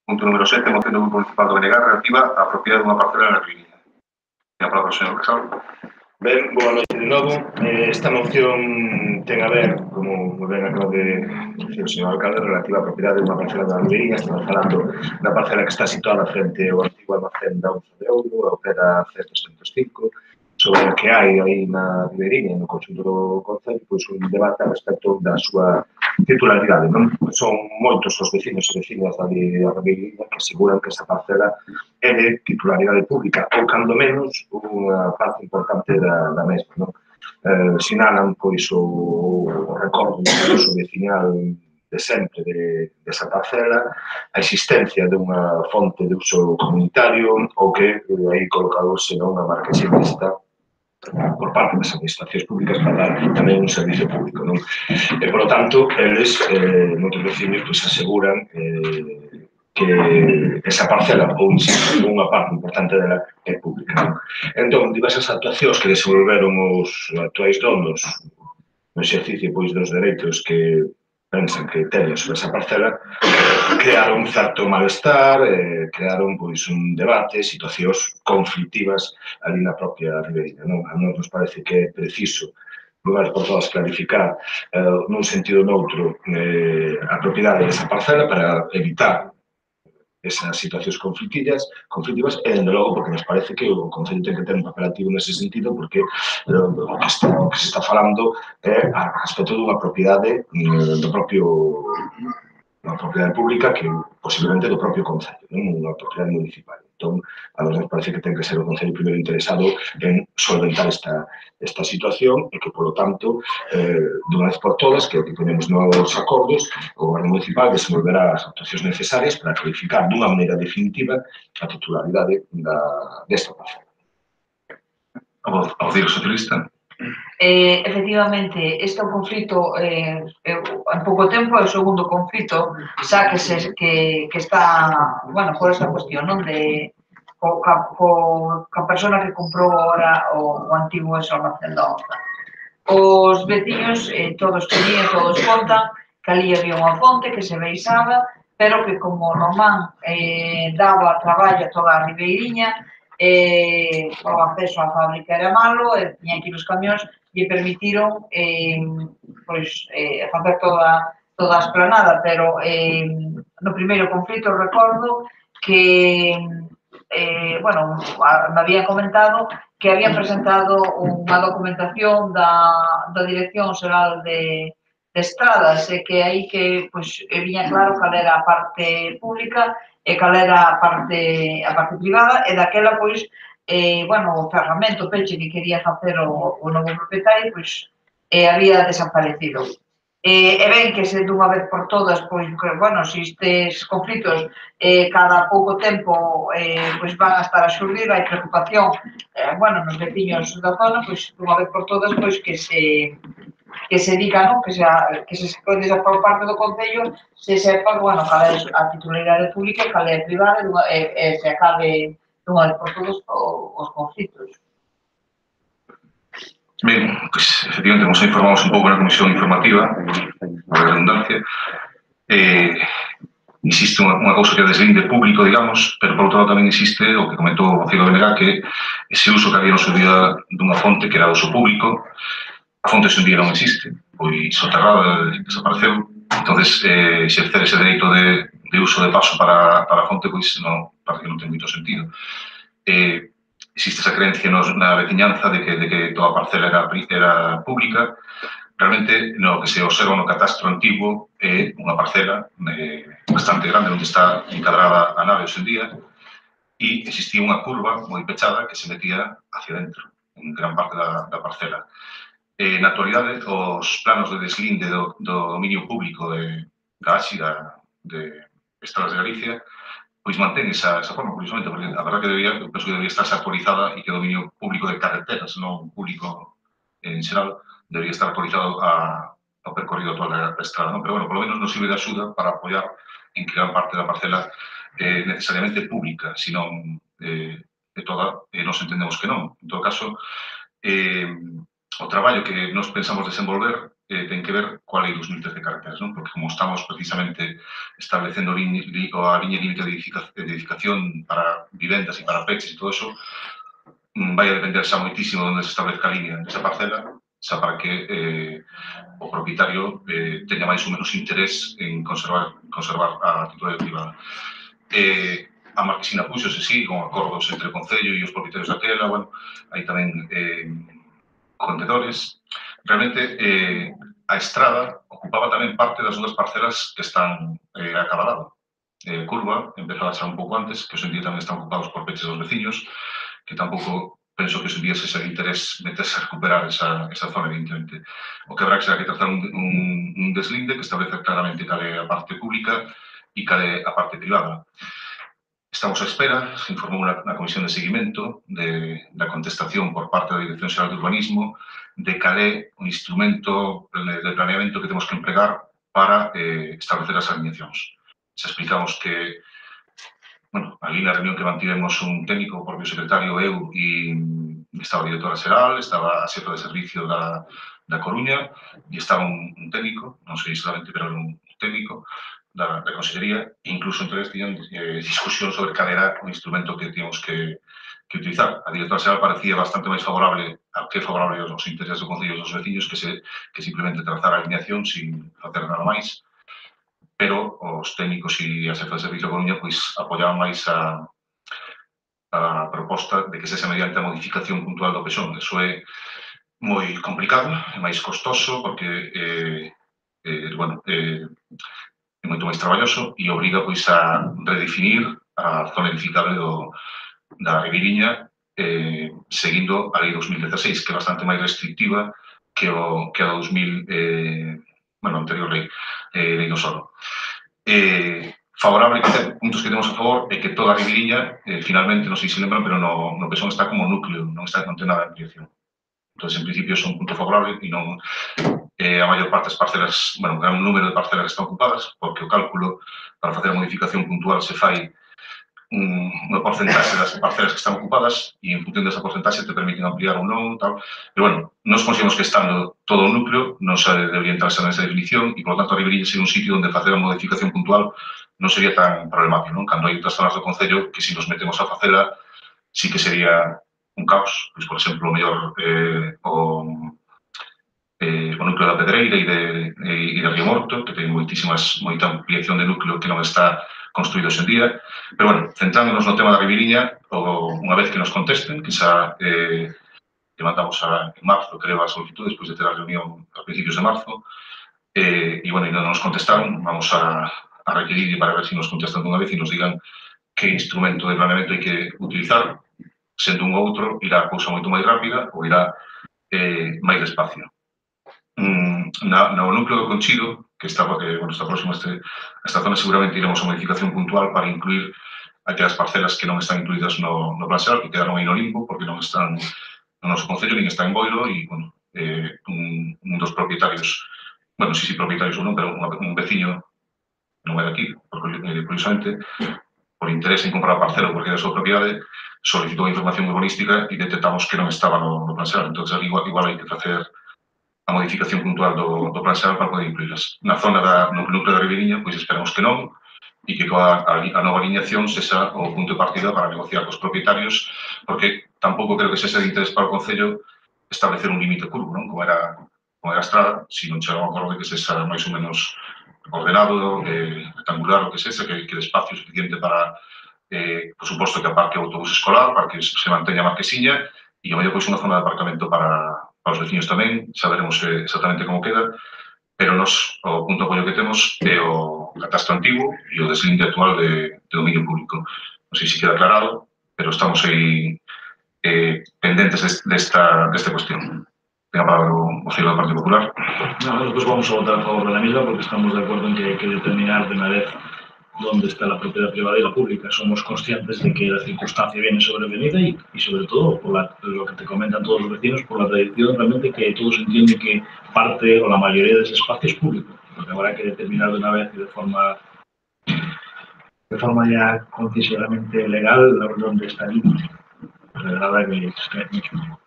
Punto número 7, moción do Grupo Municipal do BNG relativa á propiedade dunha parcela na Riviña. Ten a palabra o señor Casal. Ben, boa noite de novo. Esta moción ten a ver, como ben acaba de dicir o señor alcalde, relativa á propiedade dunha parcela da Ribeiriña. Estamos falando da parcela que está situada frente ao antigo almacén da Onza de Ouro, ao pé da C305, sobre a que hai aí na Ribeiriña, no conxunto do concello, pois un debate a respecto da súa titularidade, non? Son moitos os vecinos e vecinas da Ribeiriña que aseguran que esa parcela é de titularidade pública, ou, cando menos, unha parte importante da mesma, non? Sinalan, pois, o recordo do uso vecinal de sempre desa parcela, a existencia dunha fonte de uso comunitario, ou que aí colocadose unha marquesinista por parte das administracións públicas para dar tamén un servicio público, non? E, por lo tanto, eles, moitos vecinos, pois, aseguran que esa parcela, ou insisto, unha parte importante dela é pública, non? Entón, diversas actuacións que desenvolveron os actuais donos no exercicio, pois, dos dereitos que pensan que teñen sobre esa parcela, crearon un certo malestar, crearon, pois, un debate, situacións conflictivas ali na propia Ribeiriña, non? A nós nos parece que é preciso, unha vez por todas, clarificar nun sentido ou noutro a propiedade desa parcela para evitar esas situacións conflictivas e, dende logo, porque nos parece que o Concello ten que ter un papel activo nese sentido, porque o que se está falando é a respecto dunha propiedade do propio unha propiedade pública que posiblemente do propio Concello, non unha propiedade municipal. Entón, a nos parece que ten que ser o Concello primeiro interesado en solventar esta situación e que, polo tanto, dunha vez por todas, que ponemos novos acordos, o Goberno Municipal desenvolverá as actuacións necesarias para clarificar dunha maneira definitiva a titularidade desta parcela. Ao Partido Socialista. Efectivamente, este é un conflito en pouco tempo, é o segundo conflito xa que está, bueno, por esta cuestión, non? Ca persona que comprou agora o antigo almacén da Onza. Os veciños, todos querían, todos contan que ali había unha fonte que se baixaba, pero que como Román daba traballo a toda a Ribeiriña, o acceso á fábrica era malo, e tiñan que ir os camións, lle permitiron facer toda a esplanada, pero no primeiro conflito recordo que, bueno, me habían comentado que habían presentado unha documentación da Dirección Xeral de Estradas, e que aí que viña claro cal era a parte pública e cal era a parte privada, e daquela, bueno, o ferramento, o peche que quería facer o novo propietario, había desaparecido. E ben que se dunha vez por todas, bueno, se estes conflitos cada pouco tempo van a estar a xurdir, hai preocupación, bueno, nos veciños da zona, dunha vez por todas, que se diga, non? Que se pode por parte do Concello se sepa, bueno, cal é a titularidade pública, cal é a privada, e se acabe dunha vez por todas os conflitos. Ben, pois, efectivamente, nos informamos un pouco na comisión informativa, a redundancia. Existe unha cousa que é deslinde público, digamos, pero, por outro lado, tamén existe o que comentou o Concello de BNG, que ese uso que había no seu día dunha fonte que era uso público, a fonte ese día non existe, pois soterrada, desapareceu. Entonces, exercer ese dereito de uso de paso para a fonte, pois, parece que non ten moito sentido. Existe esa creencia na veciñanza de que toda a parcela era pública. Realmente, no que se observa no catastro antigo é unha parcela bastante grande onde está encadrada a nave hoxe en día, e existía unha curva moi pechada que se metía hacia dentro, en gran parte da parcela. Na actualidade, os planos de deslinde do dominio público da AXI, de Estradas de Galicia, pois mantén esa forma, curiosamente, porque a verdade que eu penso que debería estarse actualizada e que o dominio público de carreteras, non público en xeral, debería estar actualizado ao percorrido actual da estrada, non? Pero, bueno, polo menos nos sirve de axuda para apoiar en que gran parte da parcela é necesariamente pública, senón de toda, nos entendemos que non. En todo caso, o traballo que nos pensamos desenvolver ten que ver coa Lei 2013 de carreteras, non? Porque como estamos precisamente establecendo a liña límite de edificación para vivendas e para peches e todo eso, vai a depender xa moitísimo de onde se establezca a liña desa parcela, xa para que o propietario teña máis ou menos interés en conservar a titularidade privada. A Marquesina puxose, sí, con acordos entre o Concello e os propietarios daquela, bueno, hai tamén contedores. Realmente, a estrada ocupaba tamén parte das dúas parcelas que están a cada lado. Curva empezaba xa un pouco antes, que hoxe en día tamén están ocupados por peches dos veciños, que tampouco penso que hoxe en día se sexa de interés meterse a recuperar esa zona, evidentemente. O que habrá que será que tratar un deslinde que establece claramente cal é a parte pública e cal é a parte privada. Estamos á espera, se informou na Comisión de Seguimento da contestación por parte da Dirección Xeral de Urbanismo de cal é o instrumento de planeamento que temos que empregar para establecer as alineacións. Se explicamos que, bueno, ali na reunión que mantivemos un técnico, o propio secretario, eu, e estaba a directora xeral, estaba a xefa de servicio da Coruña, e estaba un técnico, non sei solamente, pero era un técnico, da Consellería, e incluso entre eles tiñan discusión sobre cal era o instrumento que tínhamos que utilizar. A directora xeral parecía bastante máis favorable aos intereses do Concello e dos veciños que simplemente trazar a alineación sin facer nada máis, pero os técnicos e a xefa de servicio da Coruña pois apoiaban máis a proposta de que sexa mediante a modificación puntual do pexón. Eso é moi complicado, é máis costoso, porque é moito máis traballoso e obriga pois a redefinir a zona edificable da Ribeiriña seguindo a Lei 2016, que é bastante máis restrictiva que a 2000, anterior lei do solo. Favorable, puntos que temos a favor, é que toda a Ribeiriña, finalmente, non sei se lembran, pero no pexón está como núcleo, non ten nada de ampliación. Entón, en principio, é un punto favorable e non a maior parte das parcelas, un gran número de parcelas están ocupadas, porque o cálculo para facer a modificación puntual se fai unha porcentaxe das parcelas que están ocupadas e en función desa porcentaxe te permiten ampliar ou non, tal. Pero, bueno, nos consideramos que estando todo o núcleo non se debería entrarse nesa definición e, por lo tanto, a Ribeiriña sería un sitio onde facer a modificación puntual non sería tan problemático, non? Cando hai outras zonas do Concello que, se nos metemos a facela, sí que sería un caos. Pois, por exemplo, o mellor o núcleo da Pedreira e de Río Morto, que ten moita ampliación de núcleo que non está construído hoxe en día. Pero, bueno, centrándonos no tema da Ribeiriña, unha vez que nos contesten, que xa que mandamos en marzo, creo, a solicitud, despois de ter a reunión a principios de marzo, e, bueno, ainda non nos contestaron, vamos a requerir para ver se nos contestan dunha vez e nos digan que instrumento de planeamento hai que utilizar, sendo un ou outro, irá a cousa moito máis rápida ou irá máis despacio. No núcleo do Conchido, que está próximo a esta zona, seguramente iremos a modificación puntual para incluir aquelas parcelas que non están incluídas no plan xeral, que quedaron aí no limbo, porque non están no noso Concello, nin están en Boiro, e, bueno, un dos propietarios, non sei se propietarios ou non, pero un veciño non é daqui, porque, curiosamente, por interés en comprar a parcela porque era a súa propiedade, solicitou información urbanística e detectamos que non estaba no plan xeral. Entón, igual hai que facer a modificación puntual do plan xeral para poder incluílas. Na zona no núcleo da Ribeiriña, pois esperamos que non, e que a nova alineación sexa o punto de partida para negociar cos propietarios, porque tampouco creo que sexa de interés para o Concello establecer un límite curvo, non? Como era a estrada, se non chega a un acordo de que sexa máis ou menos ordenado, rectangular, o que sexa, que de espacio suficiente para, por suposto, que aparque o autobús escolar, para que se manteña a Marquesiña, e ao mellor pois unha zona de aparcamento para os veciños tamén, saberemos exactamente como queda, pero nos, o punto de apoio que temos é o catastro antigo e o deslinde actual de dominio público. Non sei se queda aclarado, pero estamos aí pendentes desta cuestión. Ten a palabra o señor do Partido Popular. Nosotros vamos a votar a favor de la misma porque estamos de acuerdo en que hay que determinar de una vez dónde está la propiedad privada y la pública. Somos conscientes de que la circunstancia viene sobrevenida y sobre todo, por lo que te comentan todos los vecinos, por la tradición realmente que todos entienden que parte o la mayoría de ese espacio es público. Lo que habrá que determinar de una vez y de forma ya concisamente legal dónde está el límite. La verdad que es mucho.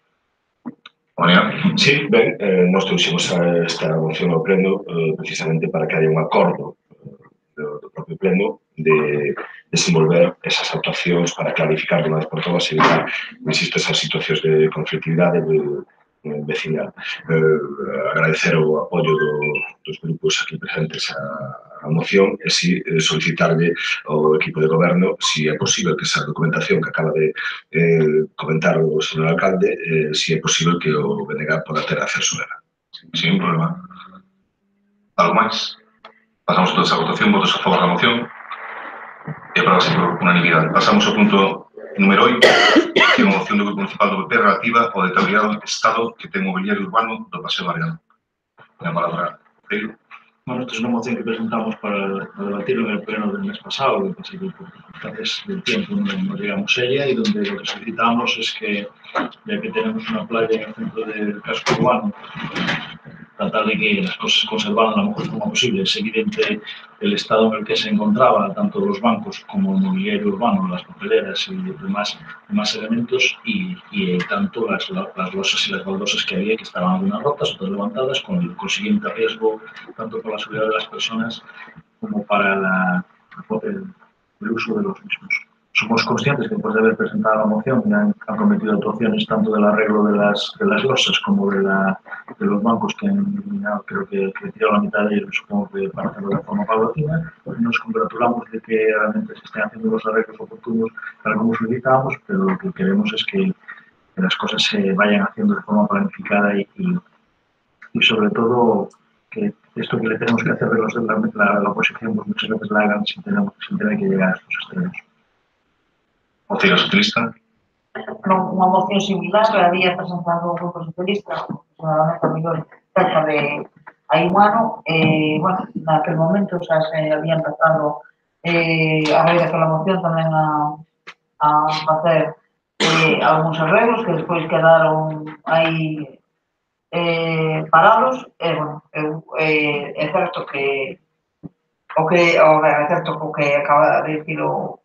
Sí, ben, nós trouxemos esta moción ao pleno precisamente para que haya un acordo do propio pleno de desenvolver esas actuacións para clarificar de unha vez por todas e evitar, insisto, esas situacións de conflictividade vecinal. Agradecer o apoio dos grupos aquí presentes a moción e si solicitarle ao equipo de goberno si é posible que esa documentación que acaba de comentar o señor alcalde, si é posible que o BNG poda ter acceso a ela. Sin problema. Algo máis? Pasamos toda esa votación, votos a favor da moción e aprobase por unanimidade. Pasamos ao punto número 8, que é a moción do Grupo Municipal do PP relativa ao determinado estado que ten o mobiliario urbano do Paseo Mariano. Ten a palabra, Pedro. Bueno, esta es una moción que presentamos para debatirlo en el pleno del mes pasado, que pasa que por circunstancias del tiempo no llegamos a ella, y donde lo que solicitamos es que, ya que tenemos una playa en el centro del casco urbano, tratar de que las cosas conservaran de la mejor forma posible. Es evidente el estado en el que se encontraba tanto los bancos como el mobiliario urbano, las papeleras y demás elementos, y tanto las losas y las baldosas que había, que estaban algunas rotas, otras levantadas, con el consiguiente riesgo tanto para la seguridad de las personas como para el uso de los mismos. Somos conscientes que después de haber presentado la moción han cometido actuaciones tanto del arreglo de las losas como de los bancos que han eliminado, creo que retirado la mitad de ellos, supongo que para hacerlo de forma paulatina. Nos congratulamos de que realmente se estén haciendo los arreglos oportunos para como solicitábamos, pero lo que queremos es que las cosas se vayan haciendo de forma planificada y sobre todo que esto que le tenemos que hacer de la oposición, pues muchas veces la hagan sin tener que llegar a estos extremos. Moción socialista. Unha moción similar había presentado o Grupo Socialista, aproximadamente a mellor cerca de hai un ano, bueno, naquel momento xa se había empezado a raíz daquela moción tamén a facer algúns arreglos que despois quedaron aí parados, e, bueno, é certo que o que acaba de dicir o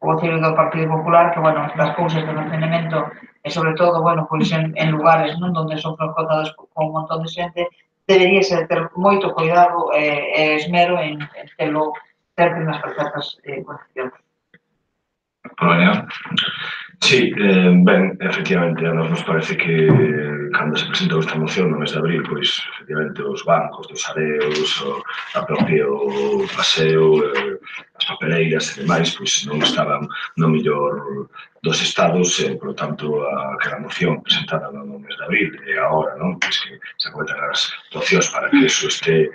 vocero do Partido Popular, que, bueno, estas cousas de mantenimento e, sobre todo, bueno, pois en lugares non onde son frecuentados con un montón de xente, deberíase ter moito cuidado e esmero en telo sempre nas perfectas condicións. Polonia. Sí, ben, efectivamente, a nos parece que cando se presentou esta moción no mes de abril, pois, efectivamente, os bancos, os areos, a propio paseo, as papeleiras e demais, pois non estaban no mellor dos estados, por lo tanto, aquela moción presentada no mes de abril e agora, non? Pois que se acuentan as actuacións para que eso este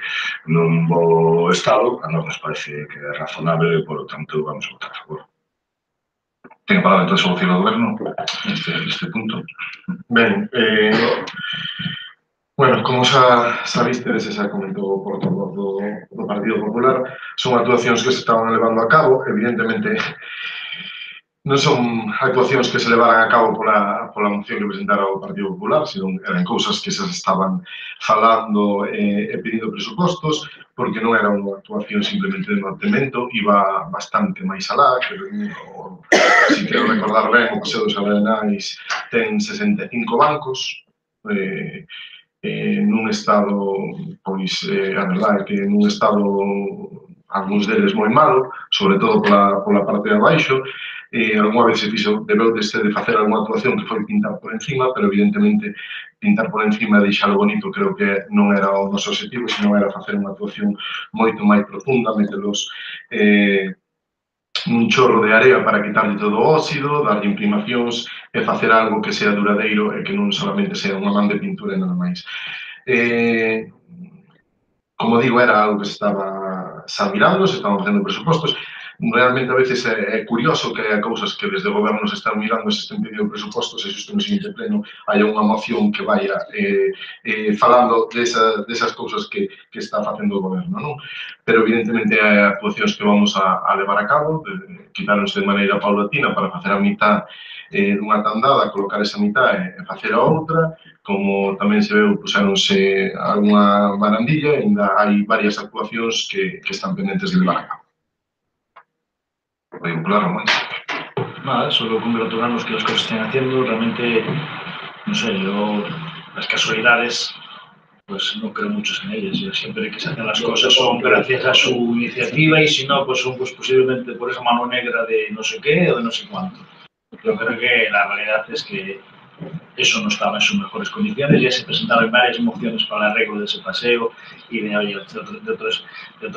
nun bo estado, a nos parece que é razonable e, por lo tanto, vamos a votar a favor. Ten a palabra entonces o vocero do goberno neste punto. Ben, bueno, como xa vistedes e xa comentou o portavoz do Partido Popular, son actuacións que se estaban levando a cabo, evidentemente non son actuacións que se levaran a cabo pola moción que presentara o Partido Popular, senón eran cousas que se estaban falando e pedindo presupostos, porque non era unha actuación simplemente de mantemento, iba bastante máis alá, que si quero recordar ben, o Paseo dos Arenais ten 65 bancos, nun estado, pois, a verdade é que nun estado, algúns deles moi malo, sobre todo pola parte de abaixo, algunha vez se fixo, debeu de facer algunha actuación que foi pintar por encima, pero evidentemente pintar por encima e deixalo bonito creo que non era o noso objetivo, senón era facer unha actuación moito máis profunda, metelos nun chorro de area para quitarlle todo o óxido, darlle imprimacións e facer algo que sea duradeiro e que non solamente sea unha man de pintura e nada máis. Como digo, era algo que se estaba mirando, se estaban facendo presupostos. Realmente a veces é curioso que hai cousas que desde o goberno se están mirando e se están pedindo presupostos e xusto no seguinte pleno hai unha moción que vaya falando desas cousas que está facendo o goberno, non? Pero evidentemente hai actuacións que vamos a levar a cabo, quitáronse de maneira paulatina para facer a mitad dunha tandada, colocar esa mitad e facer a outra, como tamén se veu, puxáronse algunha barandilla e ainda hai varias actuacións que están pendentes de levar a cabo. Claro, máis. Nada, solo congratularnos que las cosas estén haciendo. Realmente, no sé, yo las casualidades, pues no creo mucho en ellas. Yo siempre que se hacen las cosas son gracias a su iniciativa y si no, pues son pues, posiblemente por esa mano negra de no sé qué o de no sé cuánto. Yo creo que la realidad es que eso no estaba en sus mejores condiciones. Ya se presentaron varias mociones para el arreglo de ese paseo y de otros,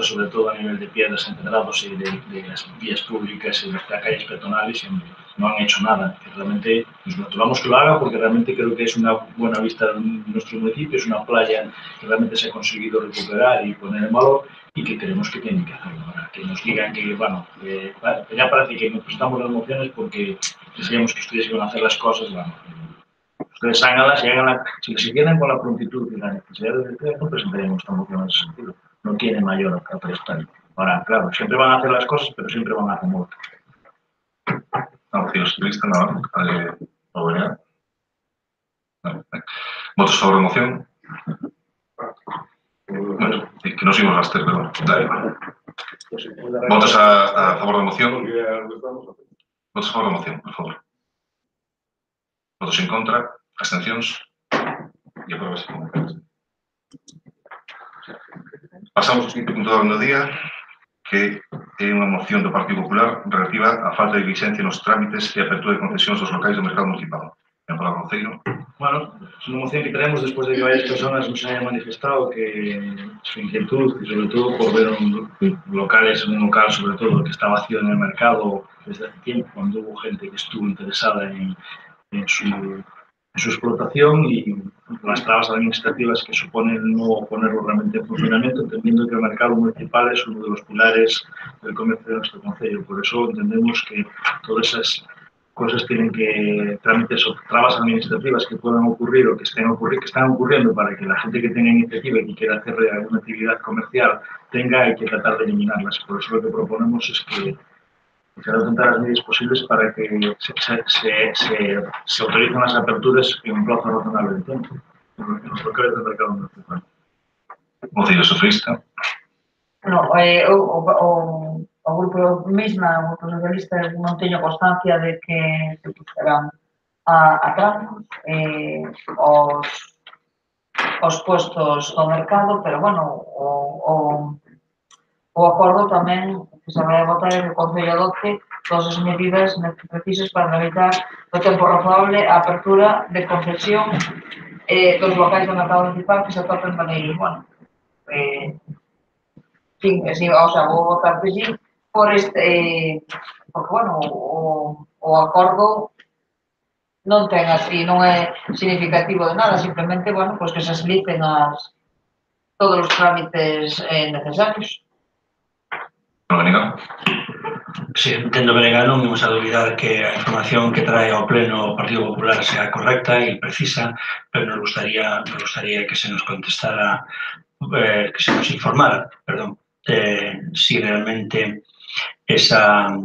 sobre todo a nivel de piedras enterrados y de las vías públicas y de las calles peatonales, y no han hecho nada. Realmente nos gratulamos que lo haga porque realmente creo que es una buena vista en nuestro municipio, es una playa que realmente se ha conseguido recuperar y poner en valor y que creemos que tienen que hacerlo. Ahora, que nos digan que, bueno, ya parece que nos presentamos las mociones porque deseamos que ustedes iban a hacer las cosas, bueno, ustedes háganlas y háganlas. Si se quedan con la prontitud y la necesidad de decreto, no presentaremos esta moción en ese sentido. No tiene mayor aprestamiento. Ahora, claro, siempre van a hacer las cosas, pero siempre van a hacer mucho. Moción socialista, nada. ¿Movilidad? No. ¿Votos a favor de moción? Bueno, que no sigo raster, pero dale. ¿Votos a favor de moción? Votos a favor de moción, por favor. ¿Votos en contra? Abstencións? E aprobase. Pasamos ao seguinte punto do día, que é unha moción do Partido Popular relativa á falta de diligencia nos trámites e apertura de concesións dos locais do mercado municipal. En palabra, Conceiro. Bueno, es una moción que traemos después de que varias personas nos hayan manifestado que su inquietud y sobre todo por ver un local sobre todo que está vacío en el mercado desde hace tiempo, cuando hubo gente que estuvo interesada en su explotación y las trabas administrativas que suponen no ponerlo realmente en funcionamiento, entendiendo que el mercado municipal es uno de los pilares del comercio de nuestro concello. Por eso entendemos que todas esas cosas tienen que, trámites o trabas administrativas que puedan ocurrir o que están ocurriendo para que la gente que tenga iniciativa y que quiera hacer alguna actividad comercial tenga, hay que tratar de eliminarlas. Por eso lo que proponemos es que se adopten todas las medidas posibles para que se autoricen las aperturas en un plazo razonable de tiempo en los locales del mercado municipal. Concello Socialista. No, o grupo mesma, o grupo socialista, non teño constancia de que se puxeran a trancos os postos do mercado, pero, bueno, o acordo tamén que se vai a votar en o Concello adopte todas as medidas precisas para evitar o tempo razonable a apertura de concesión dos locais do mercado municipal que se atopen maneiros. Bueno, sí, o sea, vou votar que sí por porque, bueno, o acordo non ten así, non é significativo de nada, simplemente, bueno, pues que se expliquen todos os trámites necesarios. Sí, entendo Benega, non imos a dubidar que a información que trae ao pleno o Partido Popular sea correcta e precisa, pero nos gustaría que se nos contestara, que se nos informara, perdón, si realmente esa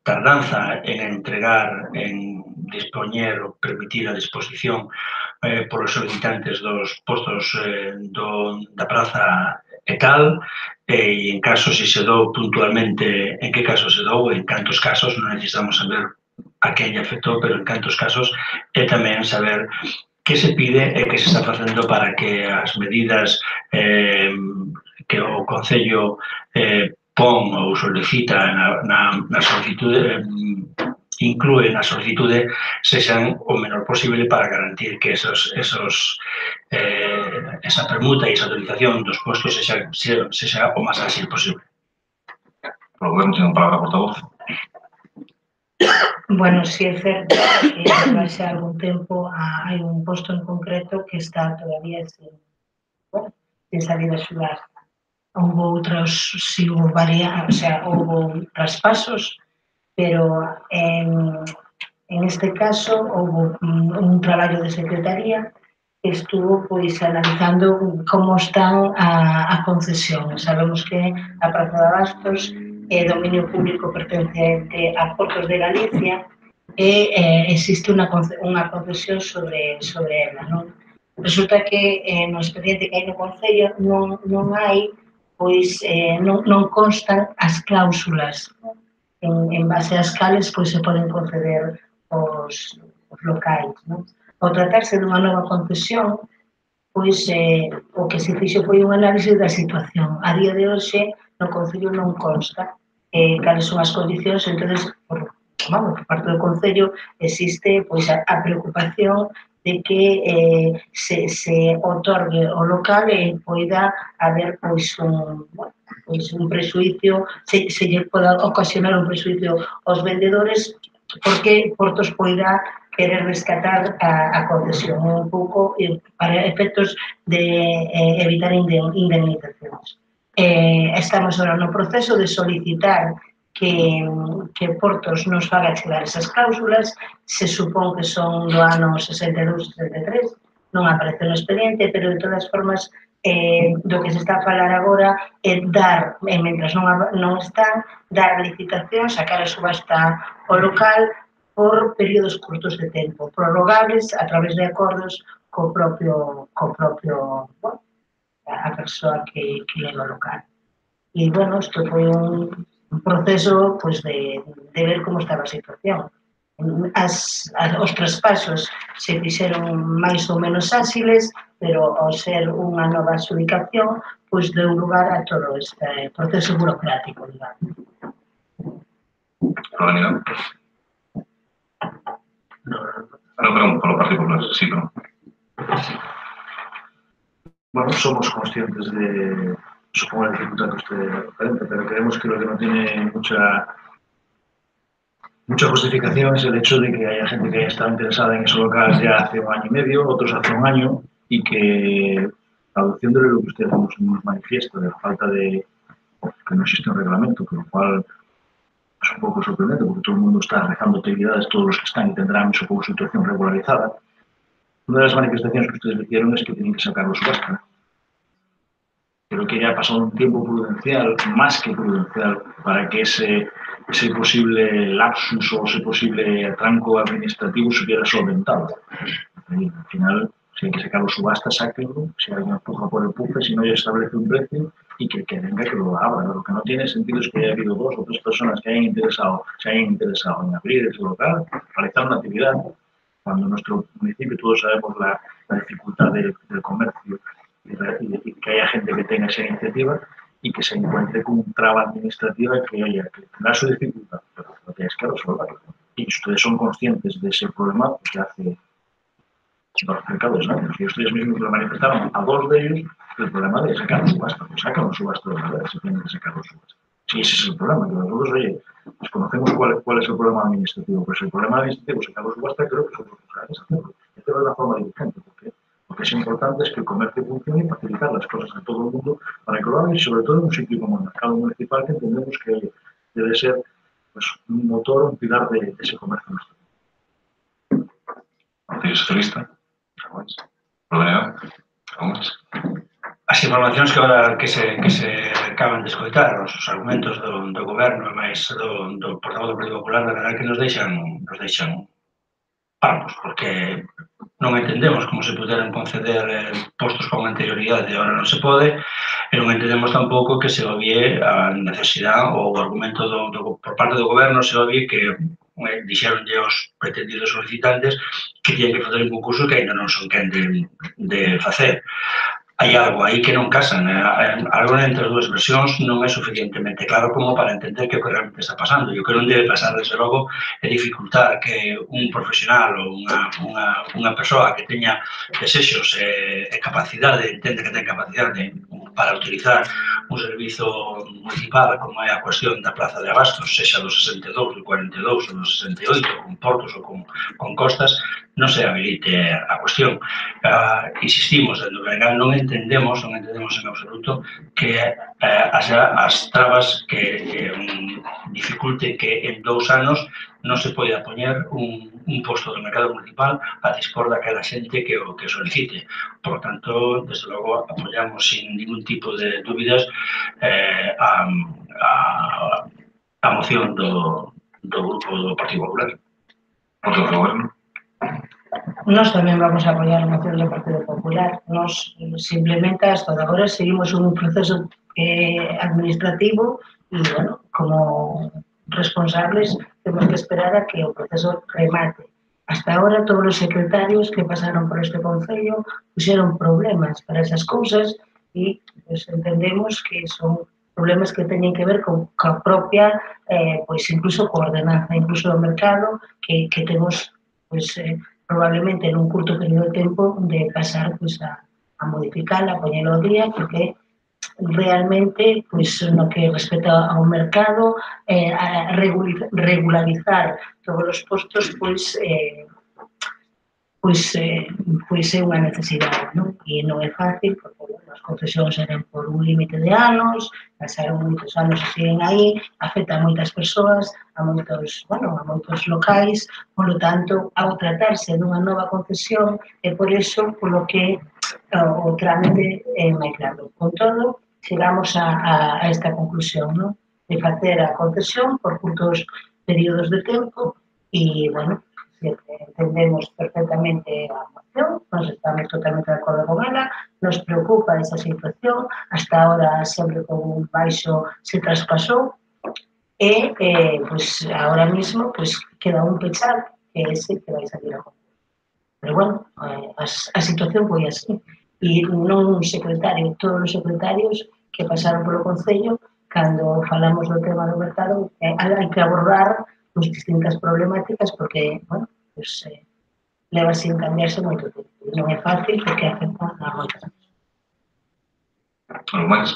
tardanza en entregar, en dispoñer ou permitir a disposición por os solicitantes dos postos da praza e tal, e en caso se se dou puntualmente en que caso se dou, en cantos casos, non necesitamos saber a quen lle afectou, pero en cantos casos, e tamén saber que se pide e que se está facendo para que as medidas que o Concello pon ou solicita na solicitude, inclúe na solicitude, sexan o menor posible para garantir que esa permuta e esa autorización dos postos sexa o máis ágil posible. Por lo tanto, tiene palabra portavoz. Bueno, si é certo que hace algún tempo hai un posto en concreto que está todavía sin salir a xugar. Houve outros, si houve houve traspasos, pero en este caso houve un traballo de secretaría que estuvo pois analizando como están a concesión. Sabemos que a Praza de Abastos é dominio público pertencente a Portos de Galicia e existe unha concesión sobre ela, non? Resulta que no expediente que hai no Concello non hai, pois non constan as cláusulas en base ás cales pois se poden conceder os locais, non? ao tratarse dunha nova concesión, pois o que se fixo foi un análise da situación. A día de hoxe, no Concello non consta cales son as condicións, entón, por parte do Concello existe pois a preocupación de que se otorgue o local e poida haber pois un presuicio, se lle poda ocasionar un presuicio aos vendedores, porque Portos poida querer rescatar a concesión un pouco para efectos de evitar indemnizacións. Estamos agora no proceso de solicitar que Portos nos faga chegar esas cláusulas, se supón que son do ano 62-63, non aparece no expediente, pero de todas formas do que se está a falar agora é dar, mentras non están, dar licitación, sacar a subasta ao local por períodos curtos de tempo, prorrogables a través de acordos co propio a persoa que leva o local. E, bueno, isto foi un proceso de ver como estaba a situación. Os traspasos se fixeron máis ou menos áxiles, pero ao ser unha nova adxudicación, deu lugar a todo este proceso burocrático, digamos. Perdón, polo Partido Popular, sí, pero... Bueno, somos conscientes de, supongo, la dificultad que usted referente, pero creemos que lo que no tiene mucha justificación es el hecho de que haya gente que haya estado interesada en ese local ya hace 1 año y medio, otros hace 1 año, y que, traduciéndole lo que usted nos manifiesta de la falta de que no existe un reglamento, con lo cual es un poco sorprendente porque todo el mundo está realizando actividades, todos los que están y tendrán su situación regularizada. Una de las manifestaciones que ustedes hicieron es que tienen que sacarlo a subasta. Creo que ya ha pasado un tiempo prudencial, más que prudencial, para que ese posible lapsus o ese posible atranco administrativo se hubiera solventado. Y al final, si hay que sacarlo a subasta, sáquenlo. Si alguien empuja por el pufe, si no ya establece un precio y que venga que lo abra. Lo que no tiene sentido es que haya habido 2 o 3 personas que se hayan interesado en abrir ese local, realizar una actividad. Cuando en nuestro municipio todos sabemos la dificultad del comercio y que haya gente que tenga esa iniciativa y que se encuentre con una traba administrativa que tendrá su dificultad, pero lo que es que resolverlo. Y ustedes son conscientes de ese problema que hace cerca de 2 años. Y ustedes mismos lo manifestaron a 2 de ellos el problema de sacar los subasta. Pues sacan los subasta de verdad, se tienen que sacar los subasta. Sí, ese es el problema, que nosotros, oye, pues conocemos cuál es el problema administrativo. Pues el problema administrativo, sacar los subasta, creo que son los que hacerlo. Y hacerlo de una forma diligente, porque es importante es que el comercio funcione y facilitar las cosas a todo el mundo para que lo hagan, y sobre todo en un sitio como el mercado municipal, que entendemos que debe ser un motor, un pilar de ese comercio. Partido Socialista. Problema. As informacións que agora que se acaban de escoitar, os argumentos do goberno e máis do portavoz do Partido Popular, na verdade que nos deixan parvos, porque non entendemos como se puderan conceder postos con anterioridade e agora non se pode, e non entendemos tampouco que se obvie a necesidade ou o argumento por parte do goberno se obvie que dixeronlle aos pretendidos solicitantes que tienen que facer un concurso que ainda non son quen de facer. Hai algo aí que non casan, algo entre as 2 versións non é suficientemente claro como para entender que o que realmente está pasando. E o que non debe pasar, desde logo, é dificultar que un profesional ou unha persoa que teña desexos e capacidade, entende que ten capacidade para utilizar un servizo municipal como é a cuestión da Plaza de Abastos, sexa do 62, do 42 ou do 68, con portos ou con costas, non se habilite a cuestión. Insistimos, desde o legal non entendemos en absoluto que as trabas que dificulte que en 2 anos non se poida poñer un posto do mercado municipal a dispor daquela xente que o solicite. Por lo tanto, desde logo, apoyamos sin ningún tipo de dúbidas a moción do Grupo do Partido Popular. Por favor. Nós tamén vamos a apoiar a moción do Partido Popular. Nós simplemente hasta agora seguimos un proceso administrativo e, bueno, como responsables temos que esperar a que o proceso remate. hasta ahora todos os secretarios que pasaron por este Concello puxeron problemas para esas cousas e pues, entendemos que son problemas que teñen que ver con a propia, pois incluso coa ordenanza, incluso do mercado, que temos pues, probablemente nun curto período de tempo de pasar pues, a modificarla, a poñelo ao día, porque realmente, pois, no que respecta ao mercado, a regularizar todos os postos, pois é unha necesidade, non? E non é fácil, porque bueno, as concesións eran por un límite de anos, pasaron moitos anos e siguen aí, afecta a moitas persoas, a moitos locais, polo tanto, ao tratarse dunha nova concesión, é por iso polo que o trámite é máis claro. Con todo, chegamos a esta conclusión, non? De facer a concesión por curtos períodos de tempo e, bueno, entendemos perfectamente a moción, nos estamos totalmente de acordo con ela, nos preocupa esa situación, hasta ahora sempre con un baixo se traspasou e, pues, ahora mismo pues, queda un pechado que é ese que vai salir a concesión. Pero bueno, a situación foi así. E non un secretario, todos os secretarios que pasaron polo Concello, cando falamos do tema do mercado, hai que abordar as distintas problemáticas porque, bueno, pues, leva sin cambiarse moito tempo. Non é fácil porque afecta a moitas persoas. Algo máis?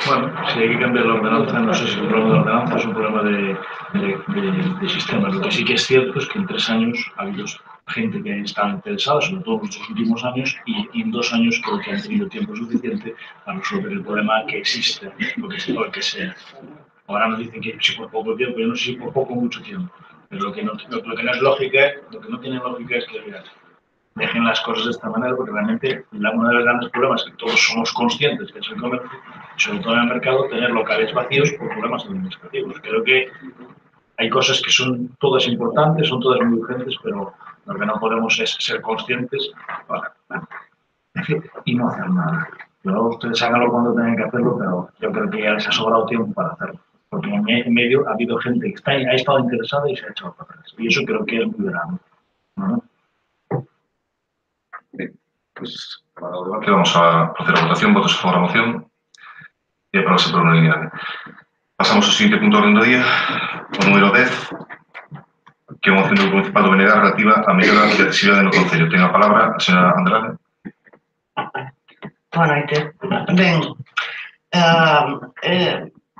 Bueno, si hai que cambiar la ordenanza, no sé si un problema de ordenanza es un problema de sistema. Lo que sí que es cierto es que en 3 años ha habido gente que está interesada, sobre todo en estos últimos años, y en 2 años creo que han tenido tiempo suficiente para resolver el problema que existe, lo que sea. Ahora nos dicen que si por poco tiempo, yo no sé si por poco o mucho tiempo, pero lo que no es lógica, lo que no tiene lógica es que dejen las cosas de esta manera, porque realmente uno de los grandes problemas que todos somos conscientes que es el comercio, y sobre todo en el mercado, tener locales vacíos por problemas administrativos. Creo que hay cosas que son todas importantes, son todas muy urgentes, pero lo que no podemos es ser conscientes y no hacer nada. Luego ustedes háganlo cuando tengan que hacerlo, pero yo creo que ya les ha sobrado tiempo para hacerlo. Porque en medio ha habido gente que ha estado interesada y se ha echado para atrás. Y eso creo que es muy grave, ¿no? Bien, pues para o debate vamos a proceder a votación, votos a favor da moción e aprobarse por unanimidade. Pasamos ao seguinte punto do orden do día, o número 10, que é a moción do Grupo Municipal do BNG relativa á mellora de accesibilidade no Concello. Ten a palabra a señora Andrade. Boa noite. Ben,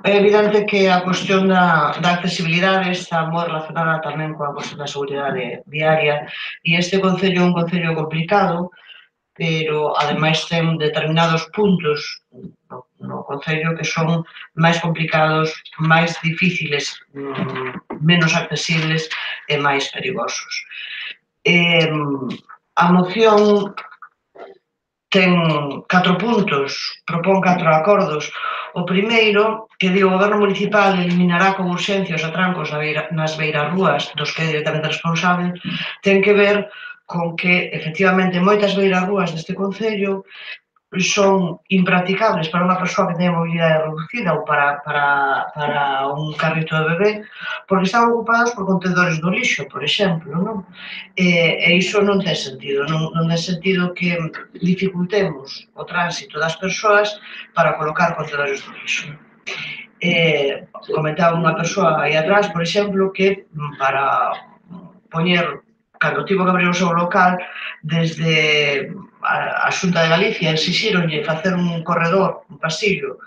é evidente que a cuestión da accesibilidade está moi relacionada tamén coa cuestión da seguridade viaria e este Concello é un Concello complicado, pero ademais ten determinados puntos no Concello que son máis complicados, máis difíciles, menos accesibles e máis perigosos. A moción ten 4 puntos, propón 4 acordos. O primeiro, que di o Goberno Municipal eliminará con urxencia os atrancos nas beirarrúas dos que é directamente responsable, ten que ver con que, efectivamente, moitas beirarrúas deste Concello son impracticables para unha persoa que teña mobilidade reducida ou para un carrito de bebé, porque están ocupados por contedores do lixo, por exemplo, non? E iso non ten sentido, non ten sentido que dificultemos o tránsito das persoas para colocar contedores do lixo. Comentaba unha persoa aí atrás, por exemplo, que para poñer, cando tivo que abrir o seu local, desde a Xunta de Galicia exixironlle facer un corredor, un pasillo,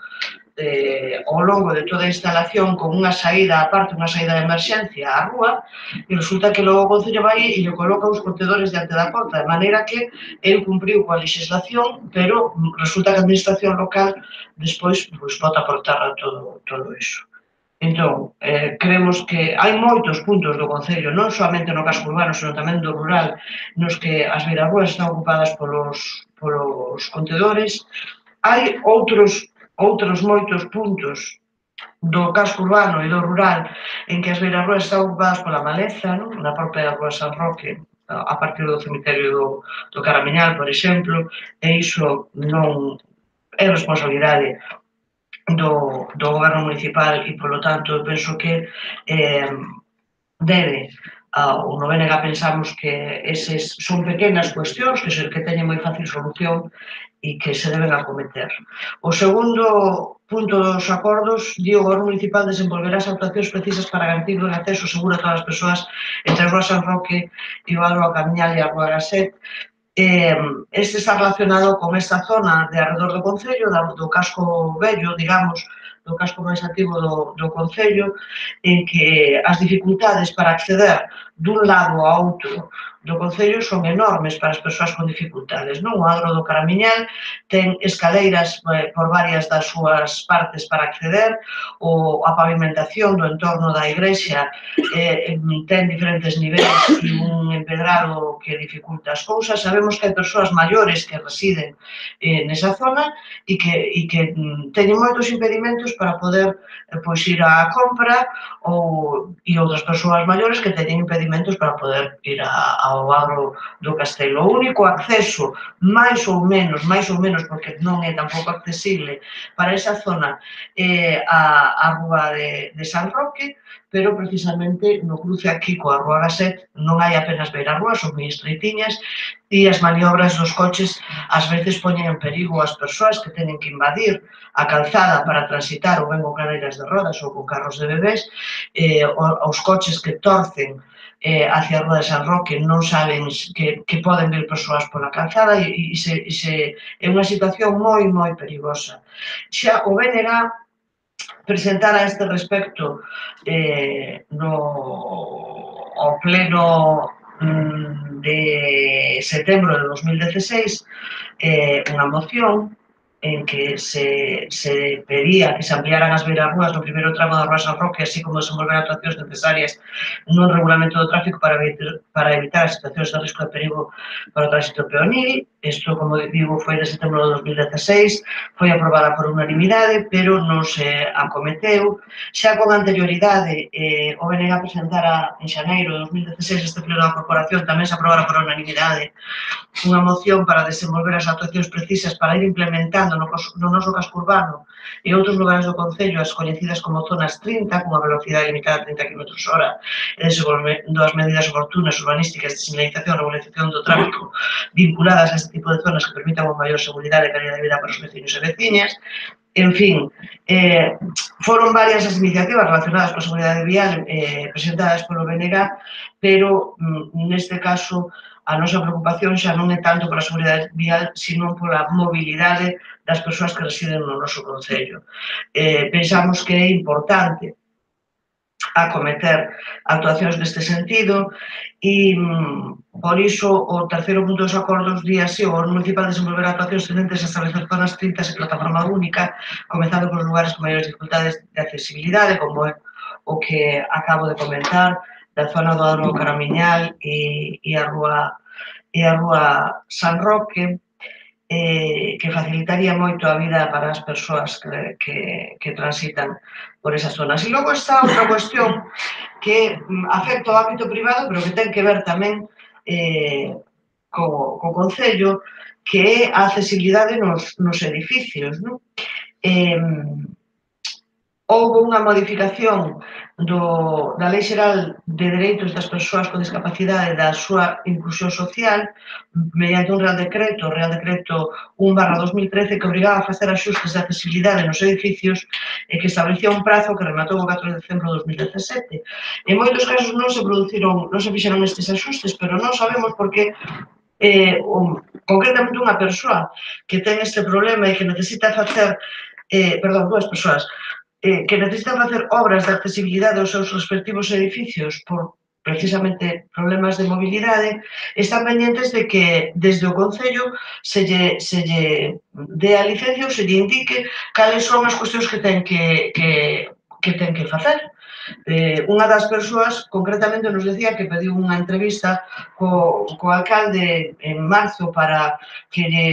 ao longo de toda a instalación con unha saída aparte, unha saída de emerxencia á rúa, e resulta que logo o Concello vai e lle coloca os contedores diante da porta, de maneira que el cumpriu coa legislación, pero resulta que a administración local despois bota por terra todo iso. Entón, creemos que hai moitos puntos do Concello, non somente no casco urbano, senón tamén do rural, nos que as beirarrúas están ocupadas polos contedores. Hai outros moitos puntos do casco urbano e do rural en que as beirarrúas están ocupadas pola maleza, na propia Rúa San Roque, a partir do cemiterio do Caramiñal, por exemplo, e iso non é responsabilidade do Goberno Municipal e, polo tanto, penso que debe o no BNG pensamos que eses son pequenas cuestións que teñen moi fácil solución e que se deben acometer. O segundo punto dos acordos di o Goberno Municipal desenvolverá as actuacións precisas para garantir un acceso seguro a todas as persoas entre a Rúa San Roque e o Álvaro Camiñal e a Rúa Gasset. Este está relacionado con esta zona de arredor do Concello, do casco vello, digamos, do casco máis activo do Concello, en que as dificultades para acceder dun lado a outro do Concello son enormes para as persoas con dificultades, non? O Adro do Caramiñal ten escaleiras por varias das súas partes para acceder, a pavimentación do entorno da igrexa ten diferentes niveis e un empedrado que dificulta as cousas. Sabemos que hai persoas maiores que residen nesa zona e que teñen moitos impedimentos para poder ir á compra e outras persoas maiores que teñen impedimentos para poder ir ao Adro do Castelo. O único acceso, máis ou menos, porque non é tampouco accesible para esa zona a Rúa de San Roque, pero precisamente no cruce aquí coa Rúa Gasset non hai apenas beirarrúas, son moi estreitiñas e as maniobras dos coches ás veces poñen en perigo as persoas que teñen que invadir a calzada para transitar ou ben con cadeiras de rodas ou con carros de bebés, os coches que torcen hacia a Rúa de San Roque non saben que poden vir persoas pola calzada e é unha situación moi, moi perigosa. Xa o BNG presentar a este respecto ao pleno de setembro de 2016 unha moción en que se pedía que se ampliaran as beirarrúas no primeiro tramo da Rúa San Roque, así como desenvolver actuacións necesarias no regulamento do tráfico para evitar as situacións de risco de perigo para o tránsito peonil. Isto, como digo, foi de setembro de 2016, foi aprobada por unanimidade, pero non se acometeu. Xa con anterioridade, o BNG presentara en xaneiro de 2016 este pleno da corporación, tamén se aprobara por unanimidade unha moción para desenvolver as actuacións precisas para ir implementando no noso casco urbano e outros lugares do Concello as coñecidas como zonas 30, cunha velocidade limitada a 30 km/h, e desenvolvendo as medidas oportunas urbanísticas de señalización e regularización do tráfico vinculadas a este tipo de zonas que permitan unha maior seguridade e calidad de vida para os veciños e veciñas. En fin, foron varias as iniciativas relacionadas coa seguridade vial presentadas polo BNG, pero neste caso a nosa preocupación xa non é tanto pola seguridade vial, sino pola mobilidade das persoas que residen no noso Concello. Pensamos que é importante acometer actuacións neste sentido e, por iso, o terceiro punto dos acordos di así: o Goberno Municipal desenvolverá actuacións tendentes a establecer zonas 30 e plataforma única, comezando polos lugares con maiores dificultades de accesibilidade, como é o que acabo de comentar, da zona do Adro Caramiñal e a Rúa San Roque, que facilitaría moito a vida para as persoas que transitan por esas zonas. E logo está outra cuestión que afecta ao ámbito privado, pero que ten que ver tamén co Concello, que é a accesibilidade nos edificios. Houve unha modificación da Lei Xeral de Dereitos das Persoas con Discapacidade da súa inclusión social mediante un Real Decreto 1/2013 que obrigaba a facer axustes de accesibilidade nos edificios e que establecía un prazo que rematou o 4 de decembro de 2017. En moitos casos non se fixeron estes axustes, pero non sabemos por que concretamente unha persoa que ten este problema e que necesita facer, dúas persoas, que necesitan facer obras de accesibilidade aos seus respectivos edificios por precisamente problemas de mobilidade, están pendientes de que desde o Concello se lle dé a licencia ou se lle indique cales son as cuestións que ten que facer. Unha das persoas concretamente nos decía que pediu unha entrevista co alcalde en marzo para que lle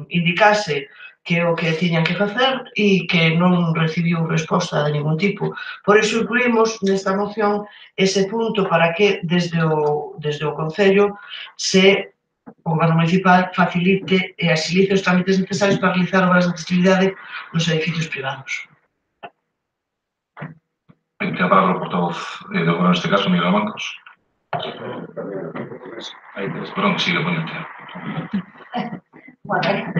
indicase que é o que tiñan que facer e que non recibiu resposta de ningún tipo. Por iso incluímos nesta moción ese punto para que desde o Concello o Goberno Municipal facilite e agilice os trámites necesarios para realizar obras de accesibilidade nos edificios privados. Ten a palabra o portavoz do Goberno neste caso, Miguel Amancos. coche. Perdón, sigue, ponente. Bueno,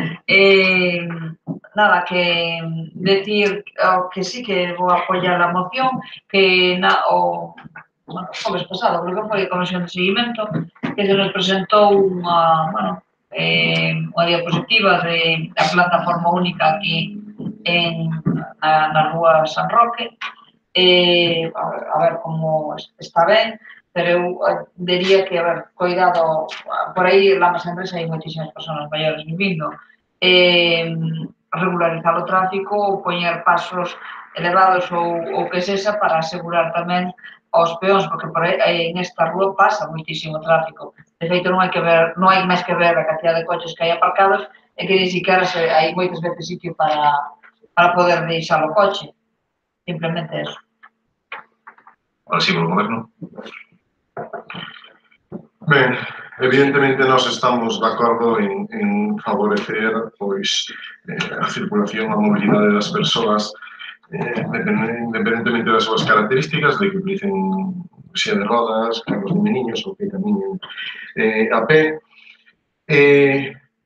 nada, que decir que sí que vou apoiar a moción, que o jueves pasado, creo que foi a Comisión de Seguimento, que se nos presentou unha diapositiva da plataforma única aquí na rúa San Roque. A ver como está ben, pero eu diría que, a ver, cuidado, por aí lá nas empresas hai moitísimas persoas maiores vivindo, regularizar o tráfico ou poñer pasos elevados ou que sexa para asegurar tamén aos peóns, porque por aí nesta rúa pasa moitísimo tráfico. De feito, non hai máis que ver a cantidad de coches que hai aparcados e que ni siquiera hai moitas veces sitio para poder deixar o coche. Simplemente eso. Ahora sí, por o goberno. Ben, evidentemente nós estamos de acordo en favorecer pois a circulación, a mobilidade das persoas independentemente das súas características, de que utilicen silla de rodas, carros de meniños ou que camiñen a pé.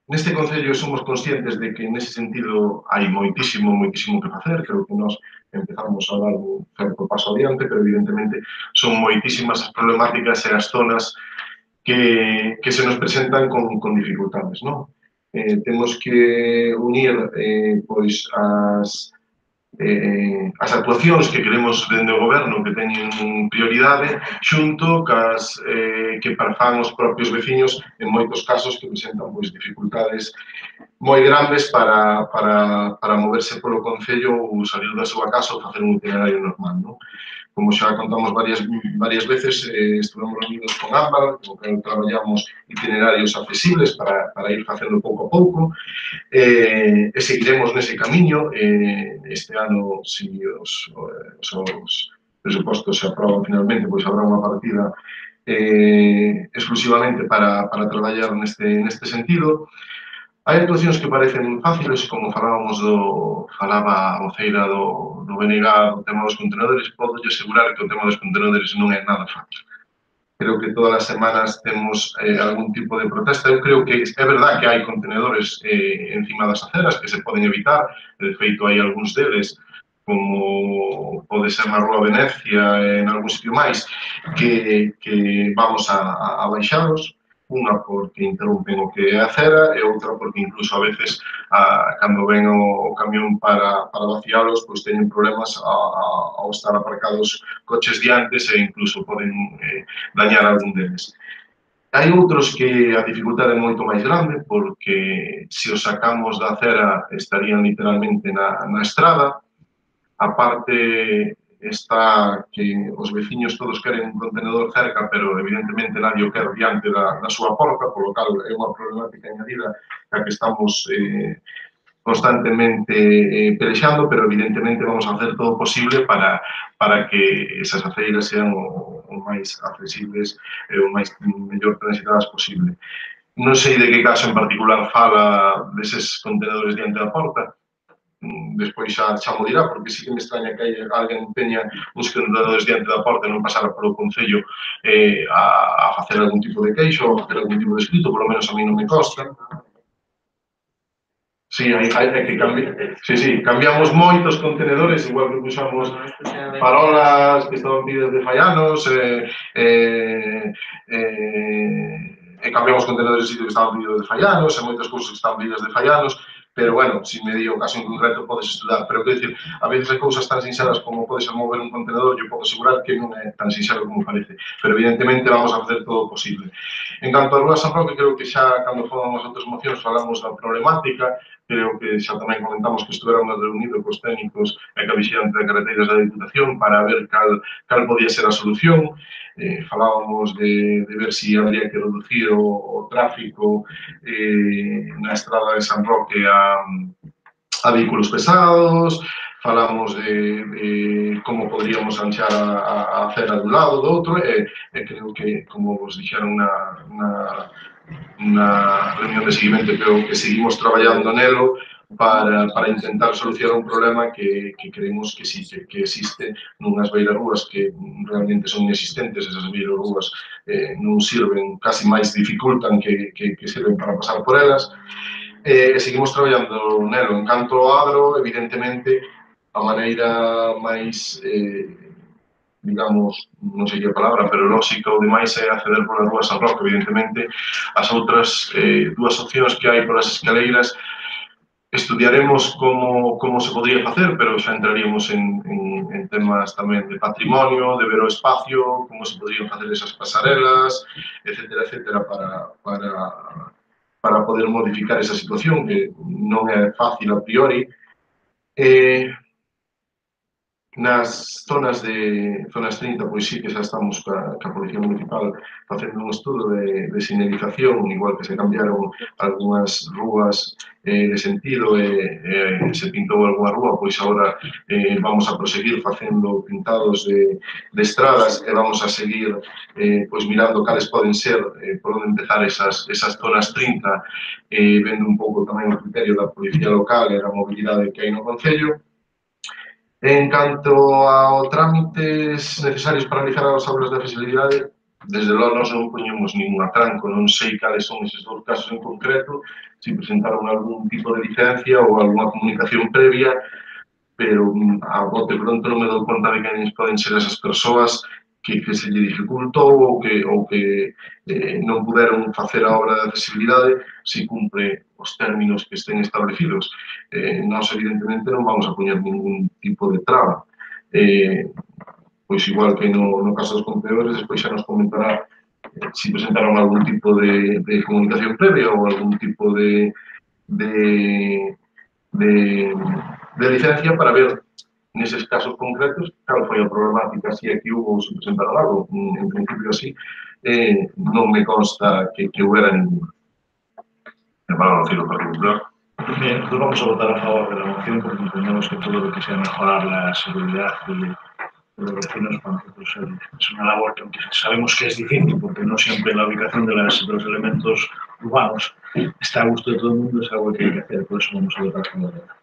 Neste Concello somos conscientes de que nese sentido hai moitísimo que facer, creo que nós empezamos a dar un certo paso adiante, pero evidentemente son moitísimas as problemáticas e as zonas que se nos presentan con dificultades, non? Temos que unir pois as actuacións que queremos dende o goberno que teñen prioridade xunto cas que fan os propios veciños en moitos casos que presentan pois dificultades moi grandes para moverse polo Concello ou salir da súa casa ou facer un itinerario normal, non? Como xa contamos varias veces, estuvemos reunidos con Ámbar, con que traballamos itinerarios accesibles para ir facendo pouco a pouco, e seguiremos nese camiño. Este ano, se os presupostos se aproban finalmente, pois habrá unha partida exclusivamente para traballar neste sentido. Hai actuacións que parecen fáciles, como falaba a voceira do BNG, do tema dos contenedores. Podo asegurar que o tema dos contenedores non é nada fácil. Creo que todas as semanas temos algún tipo de protesta. Eu creo que é verdad que hai contenedores encima das aceras que se poden evitar. De feito, hai algúns deles, como pode ser na Rúa Venecia e en algún sitio máis, que vamos a baixalos. Unha porque interrompen o que é a acera e outra porque incluso a veces cando ven o camión para vacialos, pois teñen problemas ao estar aparcados coches diantes e incluso poden dañar algún deles. Hai outros que a dificultade é moito máis grande porque se os sacamos da acera estarían literalmente na estrada. A parte está que os veciños todos queren un contenedor cerca, pero evidentemente nadie o quer diante da súa porta, polo cal é unha problemática añadida a que estamos constantemente pelexando, pero evidentemente vamos a hacer todo o posible para que esas aceiras sean o máis accesibles e o máis mellor transitadas posible. Non sei de que caso en particular fala deses contenedores diante da porta, despois xa mo dirá, porque sí que me extraña que alguén teña uns contenedores diante da porta e non pasara polo Concello a facer algún tipo de queixo ou a facer algún tipo de escrito, polo menos a mí non me consta. Sí, hai que cambiamos moitos contenedores, igual que puxamos parolas que estaban pedidas de faianos, e cambiamos contenedores de sitio que estaban pedidos de faianos, e moitas cousas que estaban pedidas de faianos. Pero, bueno, se me di o caso en concreto, podes estudar. Pero, quero dicir, a veces hai cousas tan sinxelas como podes mover un contenedor, eu podo asegurar que non é tan sinxelo como parece. Pero, evidentemente, vamos a facer todo o posible. En canto a Rúa San Roque, creo que xa, cando foron as outras mocións, falamos da problemática. Creo que xa tamén comentamos que estuvéramos reunidos cos técnicos e ca vixilante de carreteiras da Diputación para ver cal podía ser a solución. Falábamos de ver se habría que reducir o tráfico na estrada de San Roque a vehículos pesados, falamos de como podríamos anchar a acera dun lado do outro e creo que, como vos dixeron na reunión de seguimento, creo que seguimos traballando nelo para intentar solucionar un problema que creemos que existe nunhas beirarrúas que realmente son inexistentes. Esas beirarrúas non sirven, casi máis dificultan que sirven para pasar por elas. Seguimos traballando nelo. En canto ao Adro, evidentemente, a maneira máis, digamos, non sei que palabra, pero lógica ou demais é acceder pola Rúa San Roque, evidentemente. As outras dúas opcións que hai polas escaleiras, estudiaremos como se podría facer, pero xa entraríamos en temas tamén de patrimonio, de ver o espacio, como se podrían facer esas pasarelas, etcétera, etcétera, para poder modificar esa situación, que non é fácil a priori. Nas zonas 30, pois sí que xa estamos ca Policía Municipal facendo un estudo de señalización, igual que se cambiaron algunhas rúas de sentido e se pintou algunha rúa, pois agora vamos a proseguir facendo pintados de estradas e vamos a seguir pois mirando cales poden ser, por onde empezar esas zonas 30, vendo un pouco tamén o criterio da Policía Local e da mobilidade que hai no Concello. En canto ao trámites necesarios para realizar as obras de accesibilidade, desde logo nós non poñemos ningún atranco, non sei cales son eses dous casos en concreto, se presentaron algún tipo de licencia ou algunha comunicación previa, pero a bote pronto non me dou conta de que poden ser esas persoas que se lle dificultou ou que non puderon facer a obra de accesibilidade se cumpre os términos que estén establecidos. Nós, evidentemente, non vamos a poñer ningún tipo de traba. Pois igual que no caso dos contenedores, despois xa nos comentará se presentaron algún tipo de comunicación previa ou algún tipo de licencia para ver neses casos concretos cal foi a problemática, se é que hubo ou se presentaron algo. En principio así, non me consta que houbera ninguna. En valor filo particular. Bien, pues vamos a votar a favor de la moción porque entendemos que todo lo que sea mejorar la seguridad de los vecinos para nosotros es una labor que, aunque sabemos que es difícil porque no siempre la ubicación de los elementos urbanos está a gusto de todo el mundo, es algo que hay que hacer, por eso vamos a votar a favor de ella.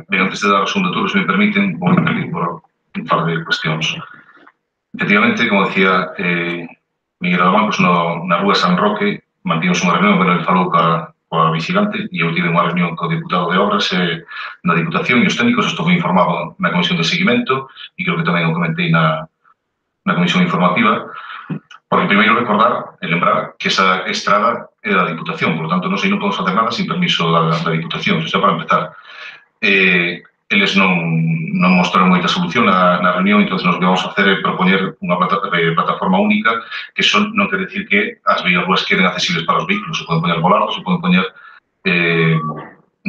Ben, antes de dar o segundo turno, se me permiten, vou intervir por un par de cuestións. Efectivamente, como decía Miguel Alomán, pues na Rúa San Roque mantivemos unha reunión, pero ele falou coa vigilante e eu tive unha reunión co deputado de Obras na Diputación e os técnicos. Isto foi informado na Comisión de Seguimento e creo que tamén o comentei na Comisión Informativa, porque primeiro recordar e lembrar que esa estrada é da Diputación, por lo tanto, non sei, non podemos facer nada sin permiso da Diputación, isto é para empezar. Eles non mostraron moita solución na reunión, entón o que vamos a facer é propoñer unha plataforma única, que non quer decir que as vías queden accesibles para os vehículos, se poden poñer volardos, se poden poñer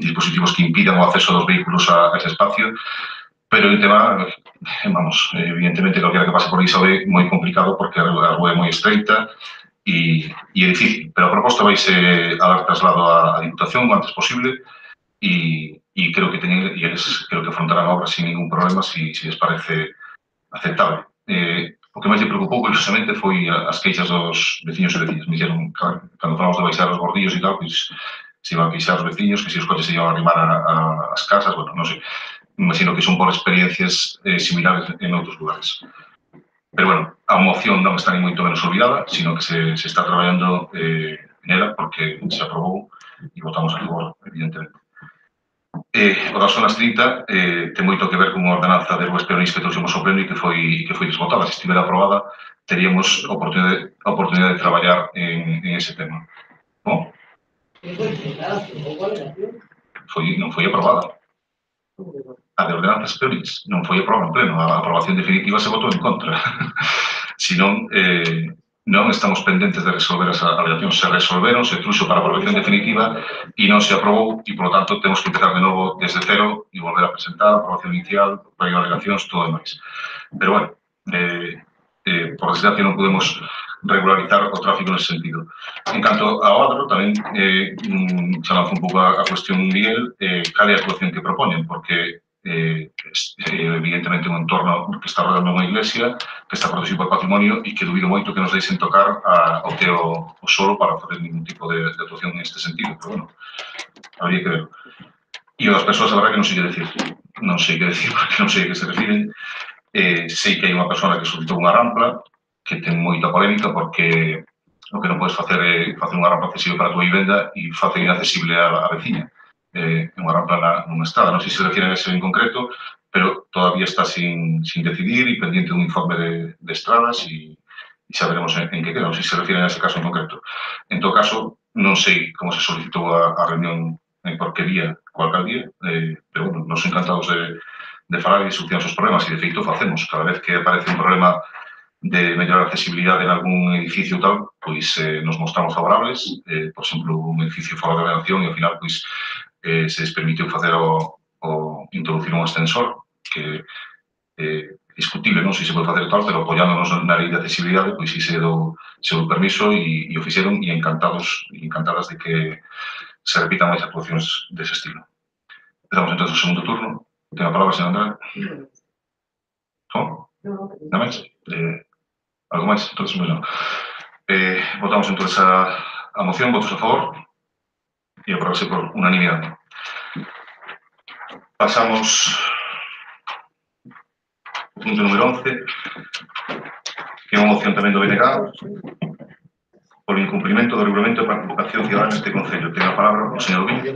dispositivos que impidan o acceso dos vehículos a ese espacio, pero o tema, vamos, evidentemente, calquera que pase por aí sabe moi complicado porque a rúa é moi estreita e é difícil, pero a proposta vai ser a dar traslado á Diputación o antes posible e creo que eles creo que afrontarán a obra sin ningún problema se les parece aceptable. O que máis me preocupou precisamente foi as queixas dos veciños e veciñas. Me dixeron, cando falamos de baixar os bordillos e tal, pois se iban a queixar os veciños, que se os coches se iban a arrimar ás casas, bueno, non sei. Imagino que son por experiencias similares en outros lugares. Pero, bueno, a moción non está ni moito menos olvidada, sino que se está traballando nela porque se aprobou e votamos a favor, evidentemente. O das zonas 30 ten moito que ver con unha ordenanza de ruas peonís que trouxemos ao pleno e que foi desbotada. Se estivera aprobada, teríamos a oportunidade de traballar en ese tema. Non? Non foi aprobada. A de ordenanzas peonís non foi aprobada en pleno. A aprobación definitiva se votou en contra. Senón, non estamos pendentes de resolver as alegacións. Se resolveron, se truxo para a aprobación definitiva e non se aprobou e, por lo tanto, temos que empezar de novo desde cero e volver a presentar a aprobación inicial, para alegacións, todo e máis. Pero, bueno, por desgracia non podemos regularizar o tráfico nese sentido. En canto ao Adro, tamén xa lanzo un pouco a cuestión, Miguel, cal é a actuación que propoñen, porque evidentemente un entorno que está rodeando unha iglesia, que está protegido por patrimonio e que dubido moito que nos deixen tocar o que é o solo para fazer ningún tipo de actuación neste sentido, pero bueno, habría que ver. E as persoas, a verdade, que non sei que decir. Non sei que decir porque non sei a que se refiren. Sei que hai unha persona que solicitou unha rampla que ten moita polémica porque o que non podes facer é facer unha rampa accesible para a tua vivenda e facer inaccesible a veciña. Unha rampla nunha estrada. Non sei se se refiren a ese en concreto, pero todavía está sin decidir e pendiente dun informe de estradas e xa veremos en que queda. Non sei se se refiren a ese caso en concreto. En todo caso, non sei como se solicitou a reunión en porquería coa alcaldía, pero bueno, nos encantados de falar e de solucionar os problemas e de feito facemos. Cada vez que aparece un problema de mellorar a accesibilidade en algún edificio tal, pois nos mostramos favorables, por exemplo, un edificio fora da ordenación e ao final pois se les permitiu facer introducir un ascensor que discutible, non sei se pode facer tal, pero apoiándonos na lei de accesibilidade, pois si se dou permiso e o fixeron e encantados e encantadas de que se repitan máis actuacións dese estilo. Empezamos entón o segundo turno. Ten a palabra, señor Andrade. Como? Nada máis? Algo máis? Entón, bueno. Votamos entón a moción. Votos a favor e aprobase por unanimidade. Pasamos ao punto número 11, que é unha moción tamén do BNG por o incumprimento do regulamento de participación cidadana neste Concello. Ten a palabra o señor Villa.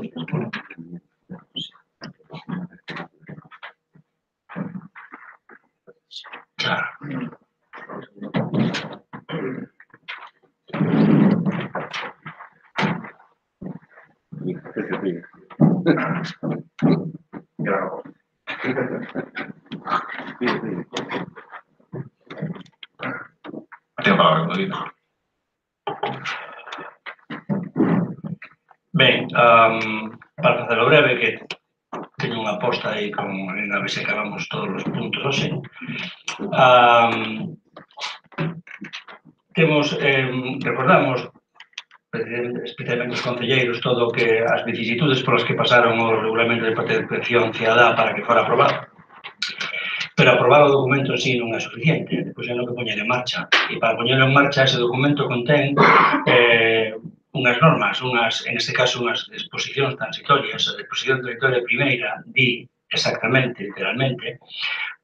Ten a palabra, David. Ben, para facelo breve, que teño unha aposta aí con a ver se acabamos todos os puntos hoxe. Recordamos, especialmente os concelleiros, todo o que as vicisitudes polas que pasaron o regulamento de participación cidadá para que fora aprobado. Pero aprobar o documento en sí non é suficiente, depois é no que poñer en marcha. E para poñer en marcha ese documento contén unhas normas, en este caso, unhas disposicións transitorias. A disposición transitoria primeira di exactamente, literalmente,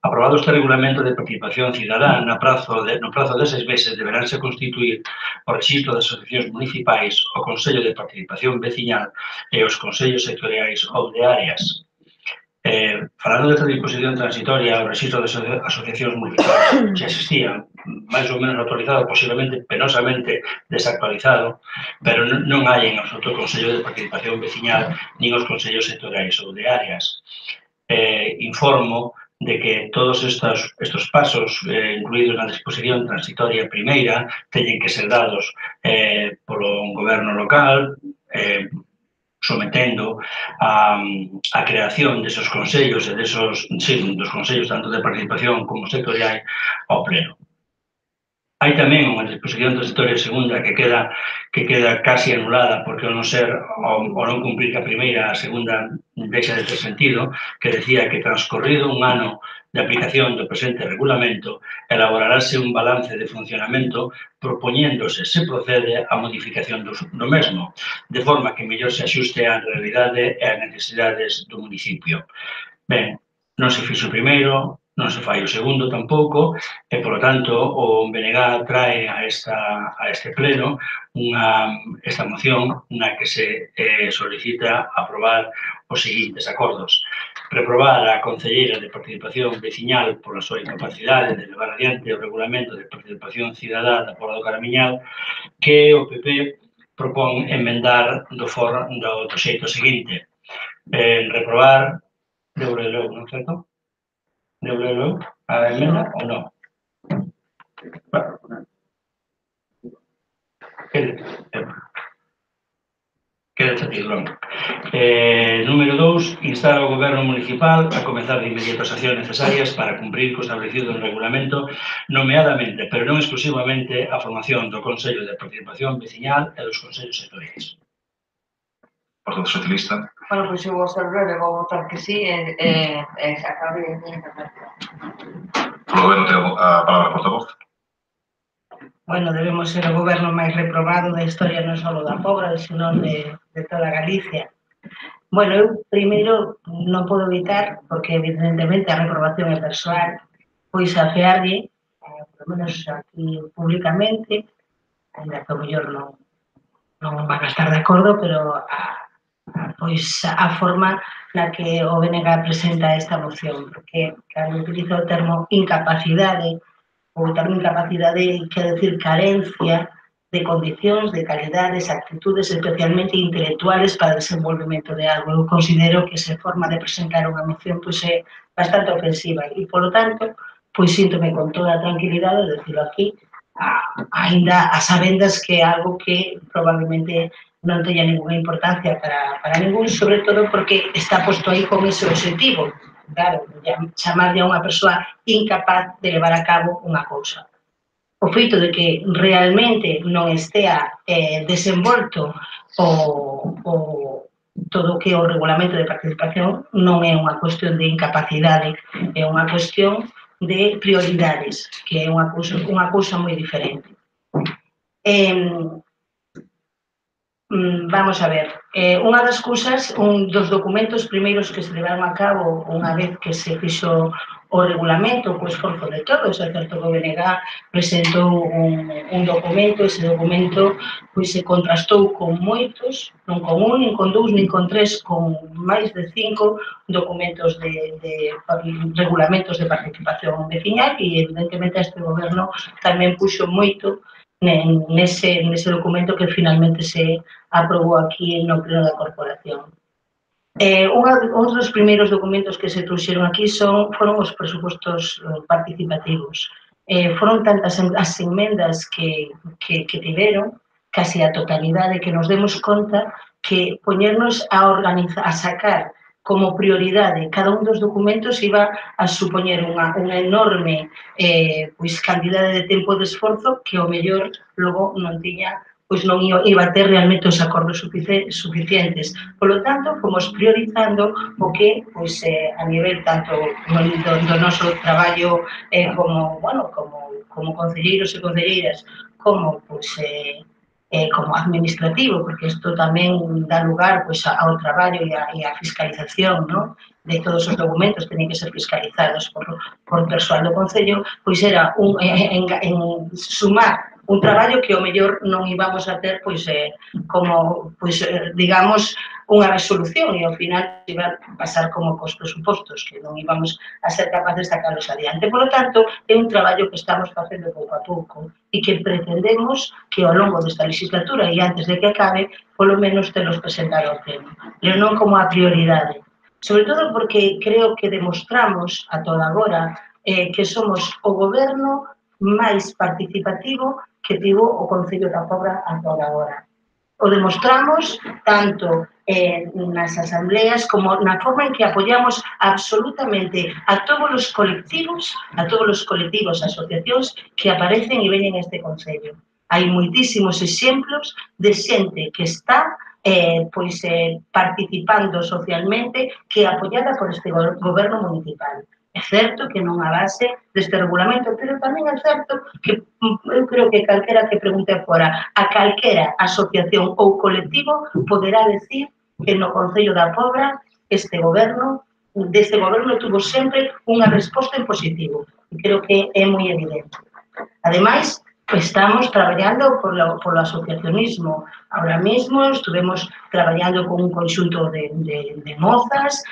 aprobado este regulamento de participación cidadá no prazo de 6 meses deberánse constituir o rexistro de asociacións municipais, o Consello de Participación Veciñal e os Consellos Sectoriais ou de áreas. Falando desta disposición transitoria, o rexistro de asociacións municipais xa existía, máis ou menos actualizado, posiblemente penosamente desactualizado, pero non hai en absoluto o Consello de Participación Veciñal nin os Consellos Sectoriais ou de áreas. Informo de que todos estes pasos incluídos na disposición transitoria primeira teñen que ser dados polo goberno local, sometendo a creación desos consellos e dos consellos tanto de participación como sectorial ao pleno. Hai tamén unha disposición transitoria segunda que queda casi anulada porque ao non cumprir a primeira, a segunda deixa de ter sentido, que decía que transcorrido un ano de aplicación do presente regulamento elaborarase un balance de funcionamento propoñéndose se procede a modificación do mesmo, de forma que mellor se axuste á realidade e ás necesidades do municipio. Ben, non se fixo o primeiro, non se fai o segundo tampouco, e, polo tanto, o BNG trae a este pleno esta moción na que se solicita aprobar os seguintes acordos. Reprobar a concelleira de Participación Veciñal pola súa incapacidade de levar adiante o regulamento de participación cidadá da Póla do Caramiñal, que o PP propón enmendar do xeito seguinte. Reprobar, devolvelo, non certo? Devolvelo a emenda ou non? Queda chatilón. Número 2, instar ao Goberno Municipal a comezar de inmediato as accións necesarias para cumprir co establecido no regulamento, nomeadamente, pero non exclusivamente, a formación do Consello de Participación Veciñal e dos Consellos Sectoriais. Partido Socialista. Bueno, pois eu vou ser breve, vou votar que sí e se acabe a minha intervención. Polo goberno ten a palabra portavoz. Bueno, debemos ser o goberno máis reprobado da historia non só da Pobra, senón de toda Galicia. Bueno, eu primeiro non podo evitar, porque evidentemente a reprobación é persoal, pois afearlle, por lo menos aquí públicamente, ainda que o mellor non van a estar de acordo, pero pois a forma na que o BNG presenta esta moción, porque cando utiliza o termo incapacidade, ou tamén incapacidade quer decir carencia de condicións, de calidades, actitudes especialmente intelectuales para o desenvolvemento de algo. Eu considero que esa forma de presentar unha moción pois é bastante ofensiva e, polo tanto, pois síntome con toda a tranquilidade de decirlo aquí, ainda a sabendas que é algo que probablemente non teña ninguna importancia para ningún, sobre todo porque está posto aí con ese objetivo. Claro, chamarlle a unha persoa incapaz de levar a cabo unha cousa. O feito de que realmente non estea desenvolto todo o que é o regulamento de participación non é unha cuestión de incapacidade, é unha cuestión de prioridades, que é unha cousa moi diferente. Vamos a ver, unha das cousas, un dos documentos primeiros que se levaron a cabo unha vez que se fixo o regulamento, co esforzo de todos, é certo que o BNG presentou un documento, ese documento pois se contrastou con moitos, non con un, nin con dous, nin con tres, con máis de 5 documentos de regulamentos de participación veciñal e evidentemente este goberno tamén puxo moito nese documento que finalmente se aprobou aquí no pleno da corporación. Un dos primeiros documentos que se trouxeron aquí foron os presupostos participativos. Foron tantas as enmendas que tiveron, casi a totalidade, que nos demos conta que poñernos a sacar como prioridade cada un dos documentos iba a supoñer unha enorme cantidade de tempo de esforzo que o mellor logo non tiña, pois non iba a ter realmente os acordos suficientes. Por lo tanto, fomos priorizando o que, pois, a nivel tanto do noso traballo como concelleiros e concelleiras, como, pois, como administrativo, porque isto tamén dá lugar pois, ao traballo e á fiscalización, non? De todos os documentos que teñen que ser fiscalizados por persoal do Concello, pois era sumar un traballo que o mellor non íbamos a ter como, digamos, unha resolución e ao final iba a pasar como cos presupostos, que non íbamos a ser capaces de sacarlos adiante. Por lo tanto, é un traballo que estamos facendo pouco a pouco e que pretendemos que ao longo desta legislatura e antes de que acabe, polo menos telos presentar ao pleno, pero non como a prioridade. Sobre todo porque creo que demostramos a toda agora que somos o goberno máis participativo que tivo o Concello da Pobra a toda agora. O demostramos tanto nas asambleas como na forma en que apoiamos absolutamente a todos os colectivos, asociacións que aparecen e veñen este Concello. Hai moitísimos exemplos de xente que está participando socialmente que é apoiada por este goberno municipal. É certo que non a base deste regulamento, pero tamén é certo que eu creo que calquera que pregunte fora a calquera asociación ou colectivo poderá decir que no Concello da Pobra deste goberno tuvo sempre unha resposta en positivo. E creo que é moi evidente. Ademais, estamos traballando polo asociacionismo. Ahora mesmo estivemos traballando con un conxunto de mozas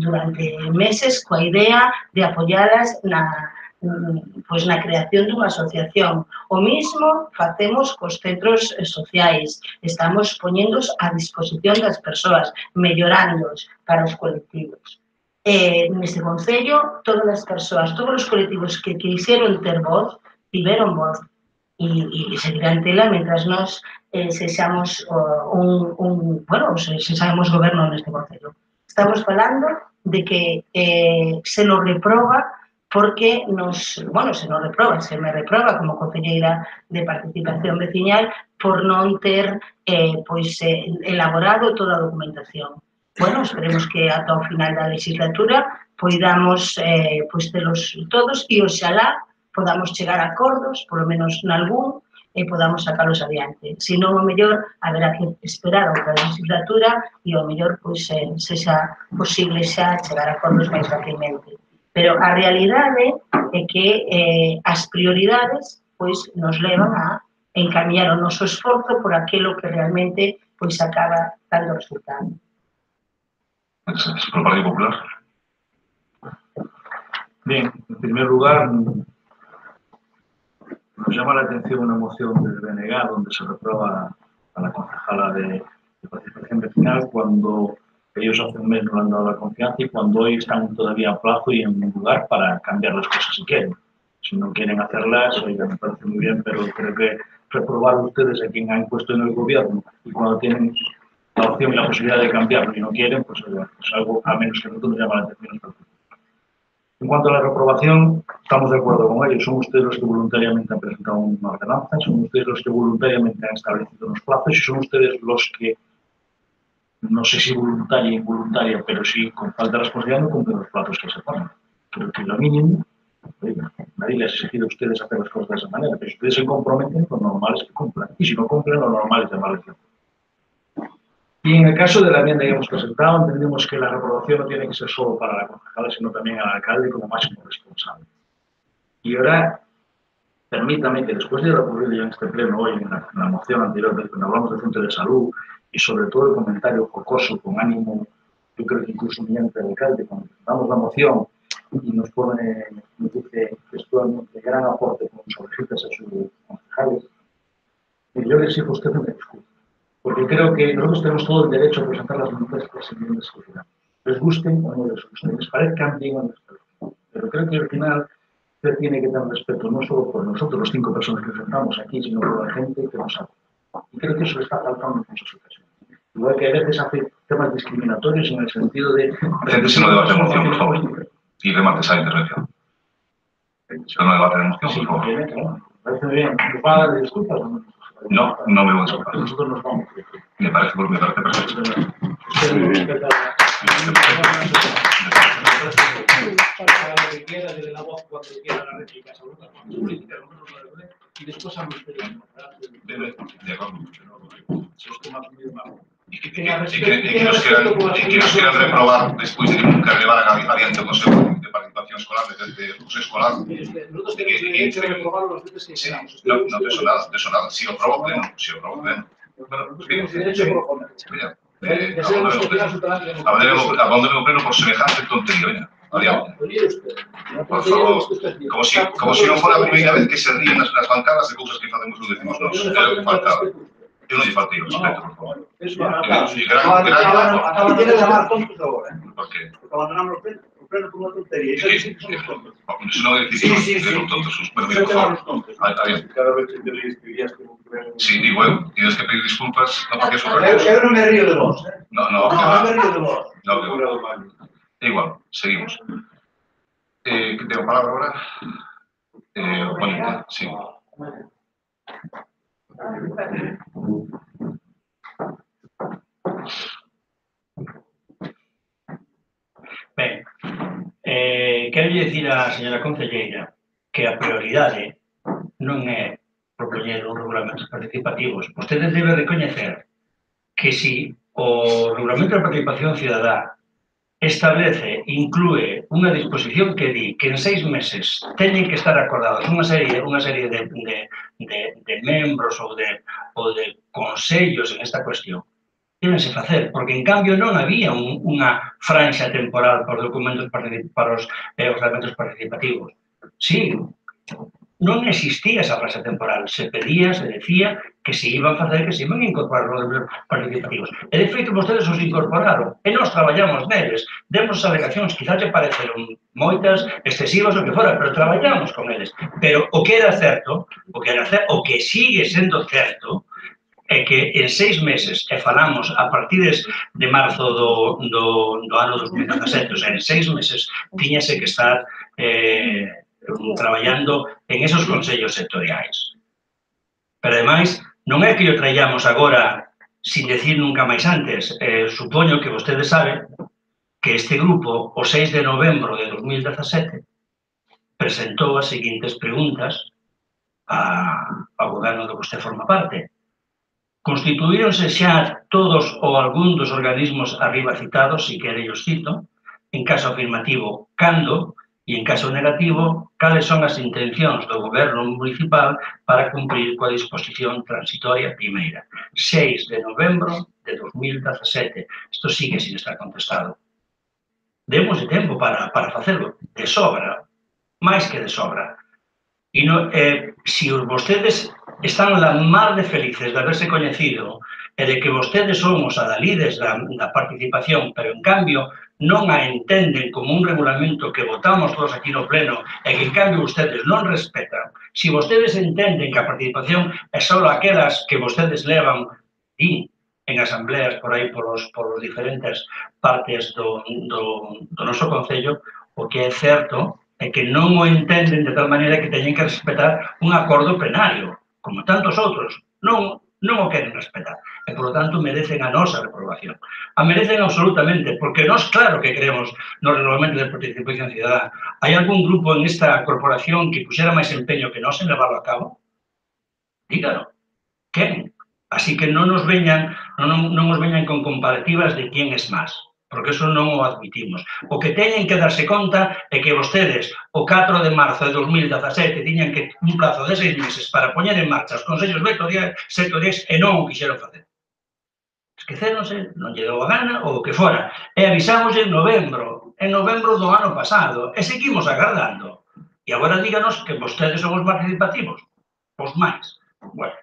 durante meses coa idea de apoialas na creación dunha asociación. O mismo facemos cos centros sociais. Estamos poñéndoos a disposición das persoas, mellorándoos para os colectivos. Neste Concello, todas as persoas, todos os colectivos que quixeron ter voz, tiveron voz. E seguirán tela mentras nós sexamos sexamos goberno neste Concello. Estamos falando de que se nos reproba porque se me reproba como concelleira de participación veciñal por non ter elaborado toda a documentación. Bueno, esperemos que ata o final da legislatura poidamos telos todos e oxalá podamos chegar a acordos, polo menos nalgún, e podamos sacalos adiante. Se non, o mellor, haberá que esperar outra legislatura e o mellor pois, sexa posible xa chegar a acordos máis facilmente. Pero a realidade é que as prioridades pois, nos levan a encamiñar o noso esforzo por aquilo que realmente pois, acaba dando resultado. Gracias. ¿Por el Partido Popular? Bien, en primer lugar, nos llama la atención una moción del BNG donde se reprueba a la concejala de participación vecinal cuando ellos hace un mes no le han dado la confianza y cuando hoy están todavía a plazo y en lugar para cambiar las cosas si quieren. Si no quieren hacerlas, oiga, me parece muy bien, pero creo que reprobar ustedes a quien han puesto en el gobierno y cuando tienen la opción y la posibilidad de cambiarlo y no quieren, pues es algo a menos que nosotros nos llama la atención. En cuanto a la reprobación, estamos de acuerdo con ellos. Son ustedes los que voluntariamente han presentado una ordenanza, son ustedes los que voluntariamente han establecido unos plazos y son ustedes los que, no sé si voluntaria o involuntaria, pero sí con falta de responsabilidad no cumplen los plazos que se ponen. Creo que lo mínimo, nadie les ha exigido a ustedes hacer las cosas de esa manera, pero si ustedes se comprometen, lo normal es que cumplan. Y si no cumplen, lo normal es llamarles tiempo. Y en el caso de la enmienda que hemos presentado, entendemos que la reprobación no tiene que ser solo para la concejala, sino también al alcalde como máximo responsable. Y ahora, permítame que después de lo ocurrido ya en este pleno hoy, en la moción anterior, cuando hablamos del centro de salud, y sobre todo el comentario jocoso, con ánimo, yo creo que incluso humillante del alcalde, cuando presentamos la moción y nos dice textualmente gran aporte con sus orejitas a sus concejales, y yo les exijo a usted una disculpa. Porque creo que nosotros tenemos todo el derecho a presentar las enmiendas que quieran. Les gusten o no les gusten, les parezcan bien o no les parezcan. Pero creo que al final usted tiene que tener respeto no solo por nosotros, los 5 personas que presentamos aquí, sino por la gente que nos hace. Y creo que eso le está faltando en muchas ocasiones. Igual que a veces hace temas discriminatorios en el sentido de... Céntese no debate de moción, por favor. Y remate esa intervención. No debate de moción, por favor. Parece bien. ¿Nos va a dar disculpas o no? No, no me voy a disculpar. Nosotros nos vamos. Me parece perfecto. La voz cuando quiera la réplica, sobre todo cuando política, y después a de acuerdo. Y que nos quieran reprobar después de que nunca llevaran adiante el Consejo de Participación Escolar, desde el curso escolar. Nosotros tenemos derecho a reprobar los veces que queramos. No, de eso nada. Si lo probo pleno. Nosotros tenemos derecho a proponer. Abandonen pleno por semejante tontería. Por favor, como si no fuera la primera vez que se ríen las bancadas de cosas que hacemos o decimos no. Era lo que faltaba. Yo no le falté respeto, por favor. Acaba de llamar tontos ahora. ¿Por qué? Porque abandonamos el pleno por una tontería. Eso no es decir que son tontos, sus permisos, por favor. Cada vez que te lees que ya estuvo un pleno. Sí, y bueno, tienes que pedir disculpas, no porque es un Yo no me río de vos, ¿eh? No, me río de vos. No, igual, seguimos. ¿Tengo palabra ahora? Bonita, sí. Ben, quero dicir á señora concelleira que a prioridade non é propoñer uns regulamentos participativos. Vostedes deben recoñecer que si o regulamento de participación cidadá establece, inclúe unha disposición que di que en 6 meses teñen que estar acordados unha serie de membros ou de consellos en esta cuestión, débense facer, porque en cambio non había unha franxa temporal para os documentos para os reglamentos participativos. Sí, non existía esa franxa temporal, se pedía, se decía que se iban a facer, que se iban a incorporar os documentos participativos. E de feito, vostedes os incorporaron, e nós traballamos neles, demos alegacións, quizás te pareceron moitas, excesivas, o que fora, pero traballamos con eles. Pero o que era certo, o que sigue sendo certo, é que en 6 meses, e falamos a partir de marzo do ano 2017, o sea, en 6 meses, tiñase que estar traballando en esos consellos sectoriais. Pero, ademais, non é que o traíamos agora sin decir nunca máis antes. Supoño que vostedes saben que este grupo, o 6 de novembro de 2017, presentou as seguintes preguntas ao goberno do que vostede forma parte. Constituíronse xa todos ou algún dos organismos arriba citados, si quere os cito, en caso afirmativo, cando, e en caso negativo, cales son as intencións do goberno municipal para cumprir coa disposición transitoria primeira. 6 de novembro de 2017. Isto sigue sin estar contestado. Demos de tempo para facelo, de sobra, máis que de sobra. E se vostedes están la mar de felices de haberse coñecido e de que vostedes son os adalides da participación, pero en cambio non a entenden como un regulamento que votamos todos aquí no pleno e que en cambio vostedes non respetan. Se vostedes entenden que a participación é só aquelas que vostedes levan en asambleas por aí polos diferentes partes do noso concello, o que é certo é que non o entenden de tal maneira que teñen que respetar un acordo plenario, como tantos outros. Non o queren respetar. E, por lo tanto, merecen a nosa reprobación. A merecen absolutamente, porque nós claro que creemos no regulamento de participación cidadá. Hai algún grupo en esta corporación que puxera máis empeño que nós en levarlo a cabo? Dígalo. Quen? Así que non nos veñan con comparativas de quién es máis, porque eso non o admitimos. O que teñen que darse conta é que vostedes, o 4 de marzo de 2017, tiñan que un plazo de 6 meses para poñer en marcha os consellos sectoriais e non o quixeron facer. Esqueceronse, non lle deu a gana, ou o que fora. E avisamos en novembro do ano pasado, e seguimos agardando. E agora díganos que vostedes son os participativos. Os máis. Bueno.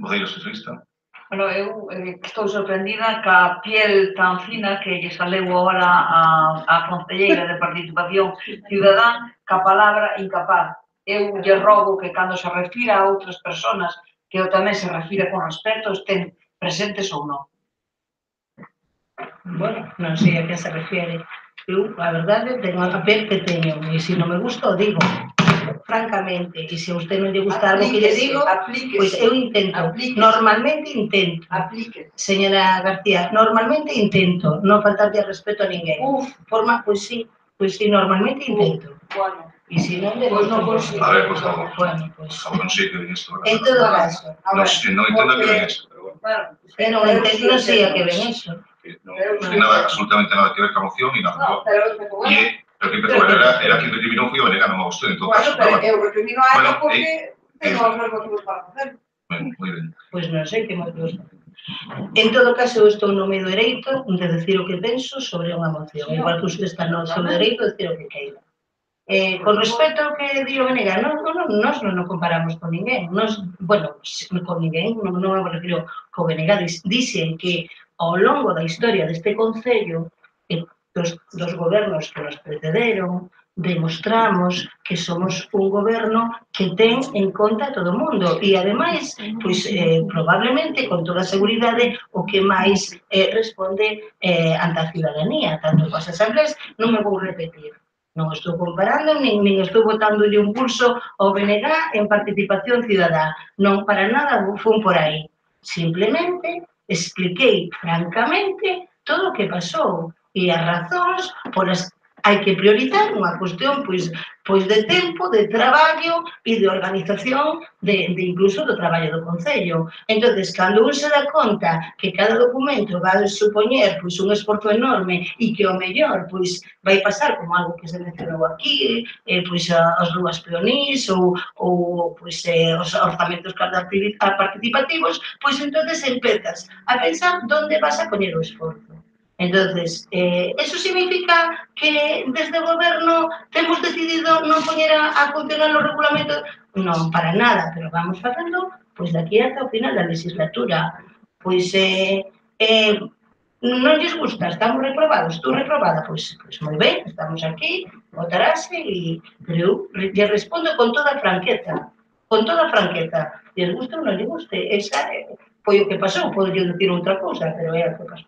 Voceiro socialista. Bueno, eu estou sorprendida ca piel tan fina que lle saleu agora a concelleira de Participación Cidadá ca palabra incapaz. Eu lle rogo que cando se refira a outras persoas que eu tamén se refira con respeto estén presentes ou non. Bueno, non sei a que se refiere. Eu, a verdade, tengo a papel que teño e se non me gusta o digo. Francamente, e se a usted non lle gusta algo que lle digo, pois eu intento, normalmente intento, señora García, normalmente intento non faltarlle respeto a ninguén. Pois sí, normalmente intento. E se non lle gusta, a ver, por favor. Bueno, pois. Non sei que ven isto. En todo caso. Non entendo que ven isto, pero bueno. Non entendo, non sei a que ven iso. Non ten absolutamente nada que ver ca moción ni nada. Pero que empezou, era quien determinou foi o Venega, non a vostede, en todo caso. Bueno, pero eu recrimino a ela porque tengo os meus motivos para facer. Bueno, moi ben. Pois non sei que motivos. En todo caso, eu estou no meu dereito de decir o que penso sobre unha moción. Igual que usted está no seu dereito de decir o que queira. Con respecto ao que di o Venega, nós non comparamos con ninguén. Bueno, con ninguén, non me refiro co Venega. Dixen que ao longo da historia deste Concello, dos gobernos que nos precederon, demostramos que somos un goberno que ten en conta todo o mundo e, ademais, pois, probablemente, con toda a seguridade, o que máis responde ante a ciudadanía, tanto coas asambleas, non me vou repetir. Non estou comparando, nin estou botándolle un pulso ao BNG en Participación Cidadá. Non, para nada fun por aí. Simplemente expliquei francamente todo o que pasou e as razóns polas hai que priorizar unha cuestión pois de tempo, de traballo e de organización incluso do traballo do Concello. Entón, cando un se dá conta que cada documento vai supoñer pois un esforzo enorme e que o mellor pois vai pasar como algo que se mencionou aquí, pois as rúas peonís ou pois os orzamentos participativos, pois entón empezas a pensar onde vas a poñer o esforzo. Entonces, ¿eso significa que desde o goberno temos decidido non poñer a funcionar os regulamentos? Non, para nada, pero vamos facendo pois daqui ata o final da legislatura. Pois non lles gusta, estamos reprobados, tú reprobada, pois moi ben, estamos aquí, votarase, pero eu lle respondo con toda franqueza, lles gusta ou non lles guste, esa foi o que pasou, podo lle dicir outra cousa, pero é o que pasou.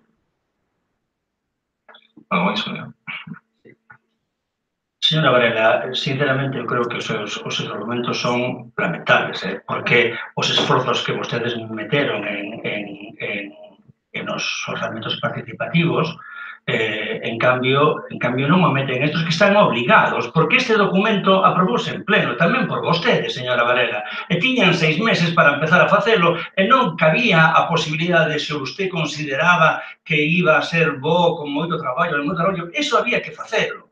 Señora Varela, sinceramente eu creo que os argumentos son lamentables, porque os esforzos que vostedes meteron en os orzamentos participativos En cambio, non o meten estos que están obligados, porque este documento aprobouse en pleno, tamén por vostedes, señora Varela, e tiñan 6 meses para empezar a facelo, e non cabía a posibilidade, se usted consideraba que iba a ser bo, con moito traballo, eso había que facelo.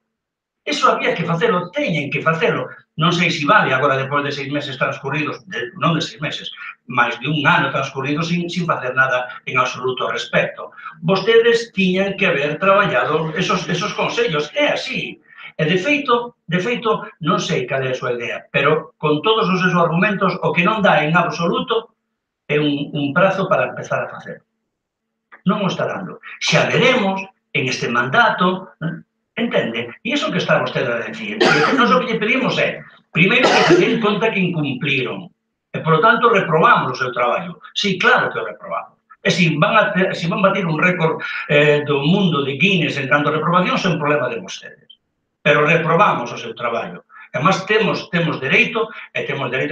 Eso había que facelo, teñen que facelo. Non sei se vale agora, depois de 6 meses transcurridos, non de 6 meses, máis de un ano transcurrido sin facer nada en absoluto ao respecto. Vostedes tiñan que haber traballado esos consellos, é así. E, de feito, non sei cal é a súa idea, pero con todos os seus argumentos, o que non dá en absoluto é un prazo para empezar a facer. Non o está dando. Xa veremos en este mandato, entende? E iso que está vostede a decir. Nós o que lle pedimos é, primeiro, que se den conta que incumpliron. E, por lo tanto, reprobamos o seu traballo. Sí, claro que o reprobamos. E se van batir un récord do mundo de Guinness en canto a reprobación, é un problema de vostedes. Pero reprobamos o seu traballo. E, además, temos dereito a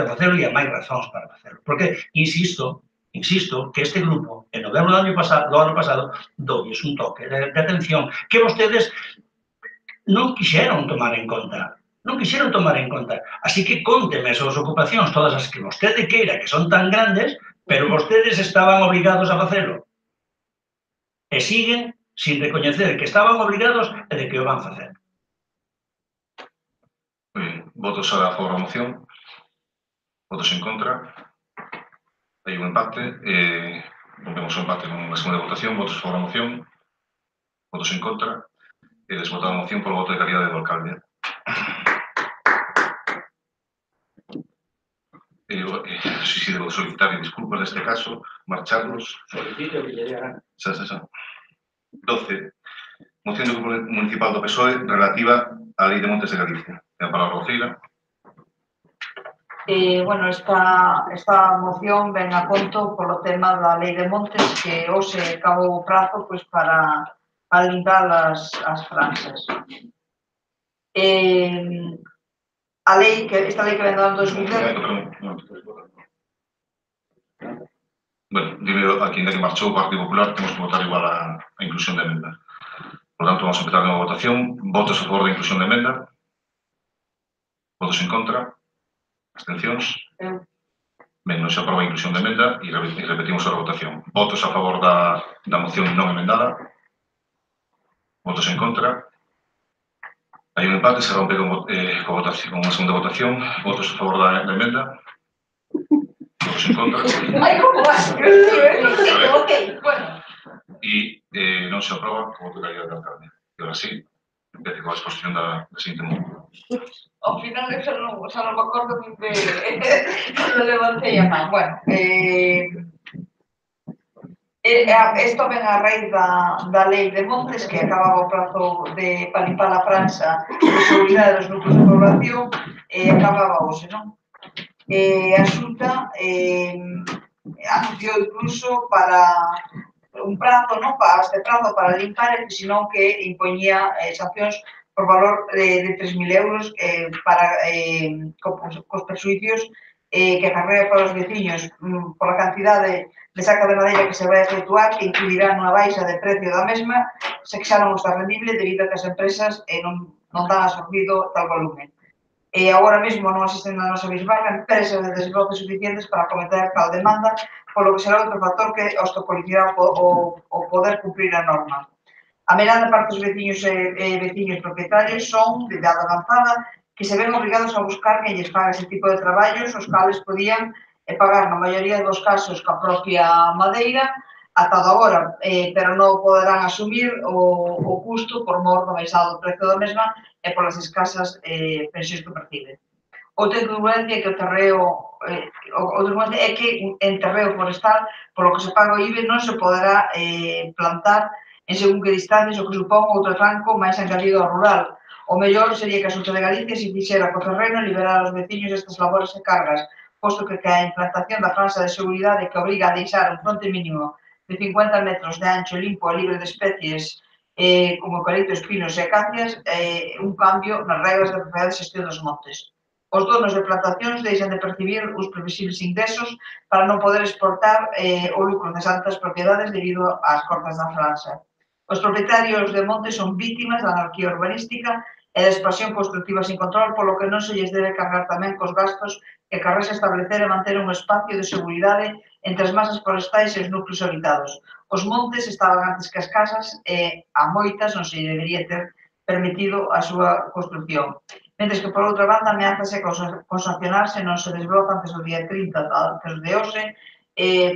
facelo e a máis razóns para facelo. Porque, insisto, que este grupo, en novembro do ano pasado, doulles un toque de atención que vostedes non quixeron tomar en conta. Así que cónteme as súas ocupacións, todas as que vostede queira, que son tan grandes, pero vostedes estaban obligados a facelo. E siguen sin recoñecer que estaban obligados e de que o van facer. Votos a favor da moción. Votos en contra. Hai un empate. Volvemos ao empate con unha segunda votación. Votos a favor da moción. Votos en contra. E desvotar a moción polo voto de calidade do alcalde. Si debo solicitar disculpas neste caso, marcharlos. Solicito que lle dé. 12. Moción do Grupo Municipal do PSOE relativa á Lei de Montes de Galicia. A palabra Roceira. Bueno, esta moción ven a conto polo tema da Lei de Montes que hoxe acabou o prazo para limpar as franxas. Esta lei que ven dando 2010... Bueno, debido a quien que marchou o Partido Popular, temos que votar igual a inclusión de emenda. Por tanto, vamos a empezar a nova votación. Votos a favor da inclusión de emenda. Votos en contra. Abstencións. Ben, non se aproba a inclusión de emenda e repetimos a votación. Votos a favor da moción non emendada. Votos en contra. Hai un empate, se rompe con unha segunda votación. Votos a favor da emenda. Votos en contra. Ai, como vas? Ok, bueno. E non se aproba como voto de calidade do alcalde. E agora sí, empece con a exposición da seguinte moción. Ao final, xa non me acordo nin de cando levantei a man. Bueno, isto ven a raíz da Lei de Montes, que acababa o prazo para limpar a franxa de seguridade dos núcleos de población, e acababa hoxe, non? A Xunta anunciou incluso para un prazo, non? Para este prazo para limpar, e senón que impoñía sancións por valor de 3.000 euros cos perxuicios que acarrea para os veciños por a cantidade de saca de madeira que se vai a efectuar, que incluirá unha baixa de precio da mesma, se que xa non está rendible debido a que as empresas non dan absorbido tal volumen. E agora mesmo non asisten na nosa bisbarra empresas de desbroces suficientes para acometer tal demanda, polo que será outro factor que obstaculizará o poder cumprir a norma. A mirada parte dos veciños e veciños propietarios son, de idade avanzada, que se ven obrigados a buscar que lles pague ese tipo de traballos, os cales podían pagar na maioría dos casos ca propia madeira, ata agora, pero non poderán asumir o custo por mor do baixado do precio da mesma e polas escasas pensións que perciben. Outra incongruencia é que en terreo forestal, polo que se paga o IBE, non se poderá plantar en según que distancias, o que supón outro franco máis engadido ao rural. O mellor sería que a Xunta de Galicia se fixera co terreno e liberar aos veciños estas labores e cargas, posto que a implantación da franxa de seguridade que obriga a deixar un fronte mínimo de 50 metros de ancho limpo e libre de especies como eucaliptos, pinos e acacias, un cambio nas regras de propiedade e xestión dos montes. Os donos de plantacións deixan de percibir os previsibles ingresos para non poder exportar o lucro das altas propiedades debido ás cortas da franxa. Os propietarios de montes son vítimas da anarquía urbanística e da expansión constructiva sin control, polo que non se lles debe cargar tamén cos gastos que carrese establecer e manter un espacio de seguridade entre as masas forestais e os núcleos habitados. Os montes estaban antes que as casas e a moitas non se debería ter permitido a súa construcción. Mentres que, por outra banda, ameázase con sancionar se non se desbloca antes do día 30, antes de hoxe.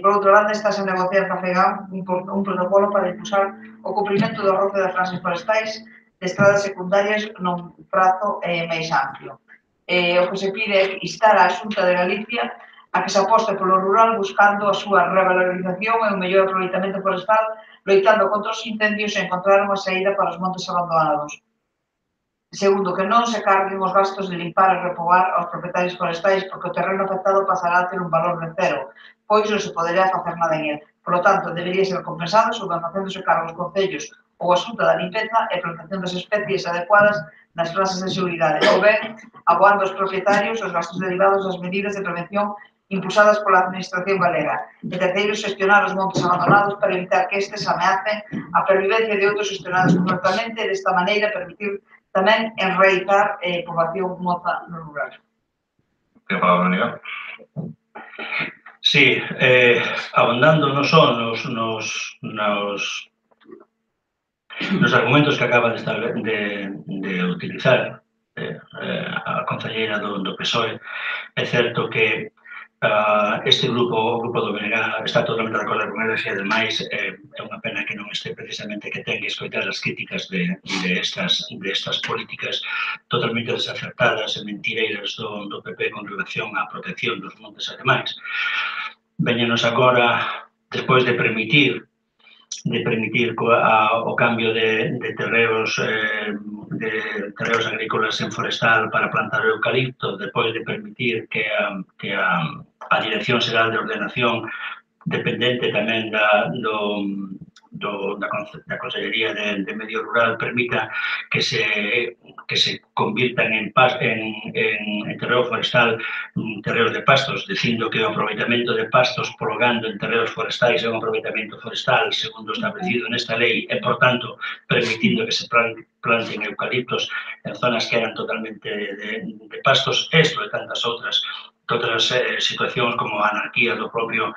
Por outra banda, estáse a negociar ca FEGAM un protocolo para impulsar o cumprimento do roce das franxas forestais de estradas secundarias nun prazo máis amplio. O que se pide é instar a Xunta de Galicia a que se aposte polo rural buscando a súa revalorización e un mellor aproveitamento forestal, loitando contra os incendios e encontrar unha saída para os montes abandonados. Segundo, que non se carguen os gastos de limpar e repobar aos propietarios forestais porque o terreno afectado pasará a ter un valor de cero, pois non se poderá facer nada en él. Por lo tanto, debería ser compensado facéndose cargo os concellos ou a Xunta da limpeza e plantación das especies adecuadas nas frases de seguridade, ou ben aboando aos propietarios os gastos derivados das medidas de prevención impulsadas pola Administración galega. E terceiro, xestionar os montes abandonados para evitar que estes ameacen a pervivencia de outros xestionados correctamente e desta maneira permitir tamén enraizar poboación moza no rural. Ten a palabra, Miguel. Sí, abondando non só nos argumentos que acaba de utilizar a concelleira do PSOE, é certo que este grupo, o grupo do BNG, está totalmente de acordo con eles e, ademais, é unha pena que non este precisamente que ten que escoitar as críticas de estas políticas totalmente desacertadas e mentireiras do PP con relación á protección dos montes ademais. Véñenos agora, despois de permitir o cambio de terreos agrícolas en forestal para plantar o eucalipto, despois de permitir que a Dirección Xeral de Ordenación, dependente tamén da Consellería de Medio Rural, permita que se convirtan en terreo forestal, terreos de pastos, dicindo que o aproveitamento de pastos prolongando en terreos forestais é un aproveitamento forestal segundo establecido nesta lei e, por tanto, permitindo que se planten eucaliptos en zonas que eran totalmente de pastos, esto e tantas outras situacións como a anarquía do propio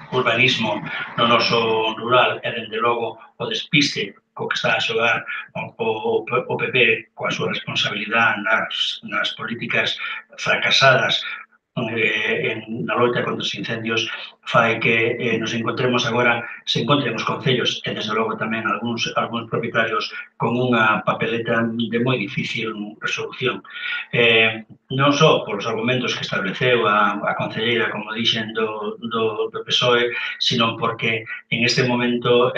urbanismo no noso rural e, dende logo, o despiste co que está a xogar o PP coa súa responsabilidade nas políticas fracasadas na loita contra os incendios fai que nos encontremos agora, se encontren os concellos e, desde logo, tamén algúns propietarios con unha papeleta de moi difícil resolución. Non só polos argumentos que estableceu a concelleira, como dixen, do PSOE, sino porque en este momento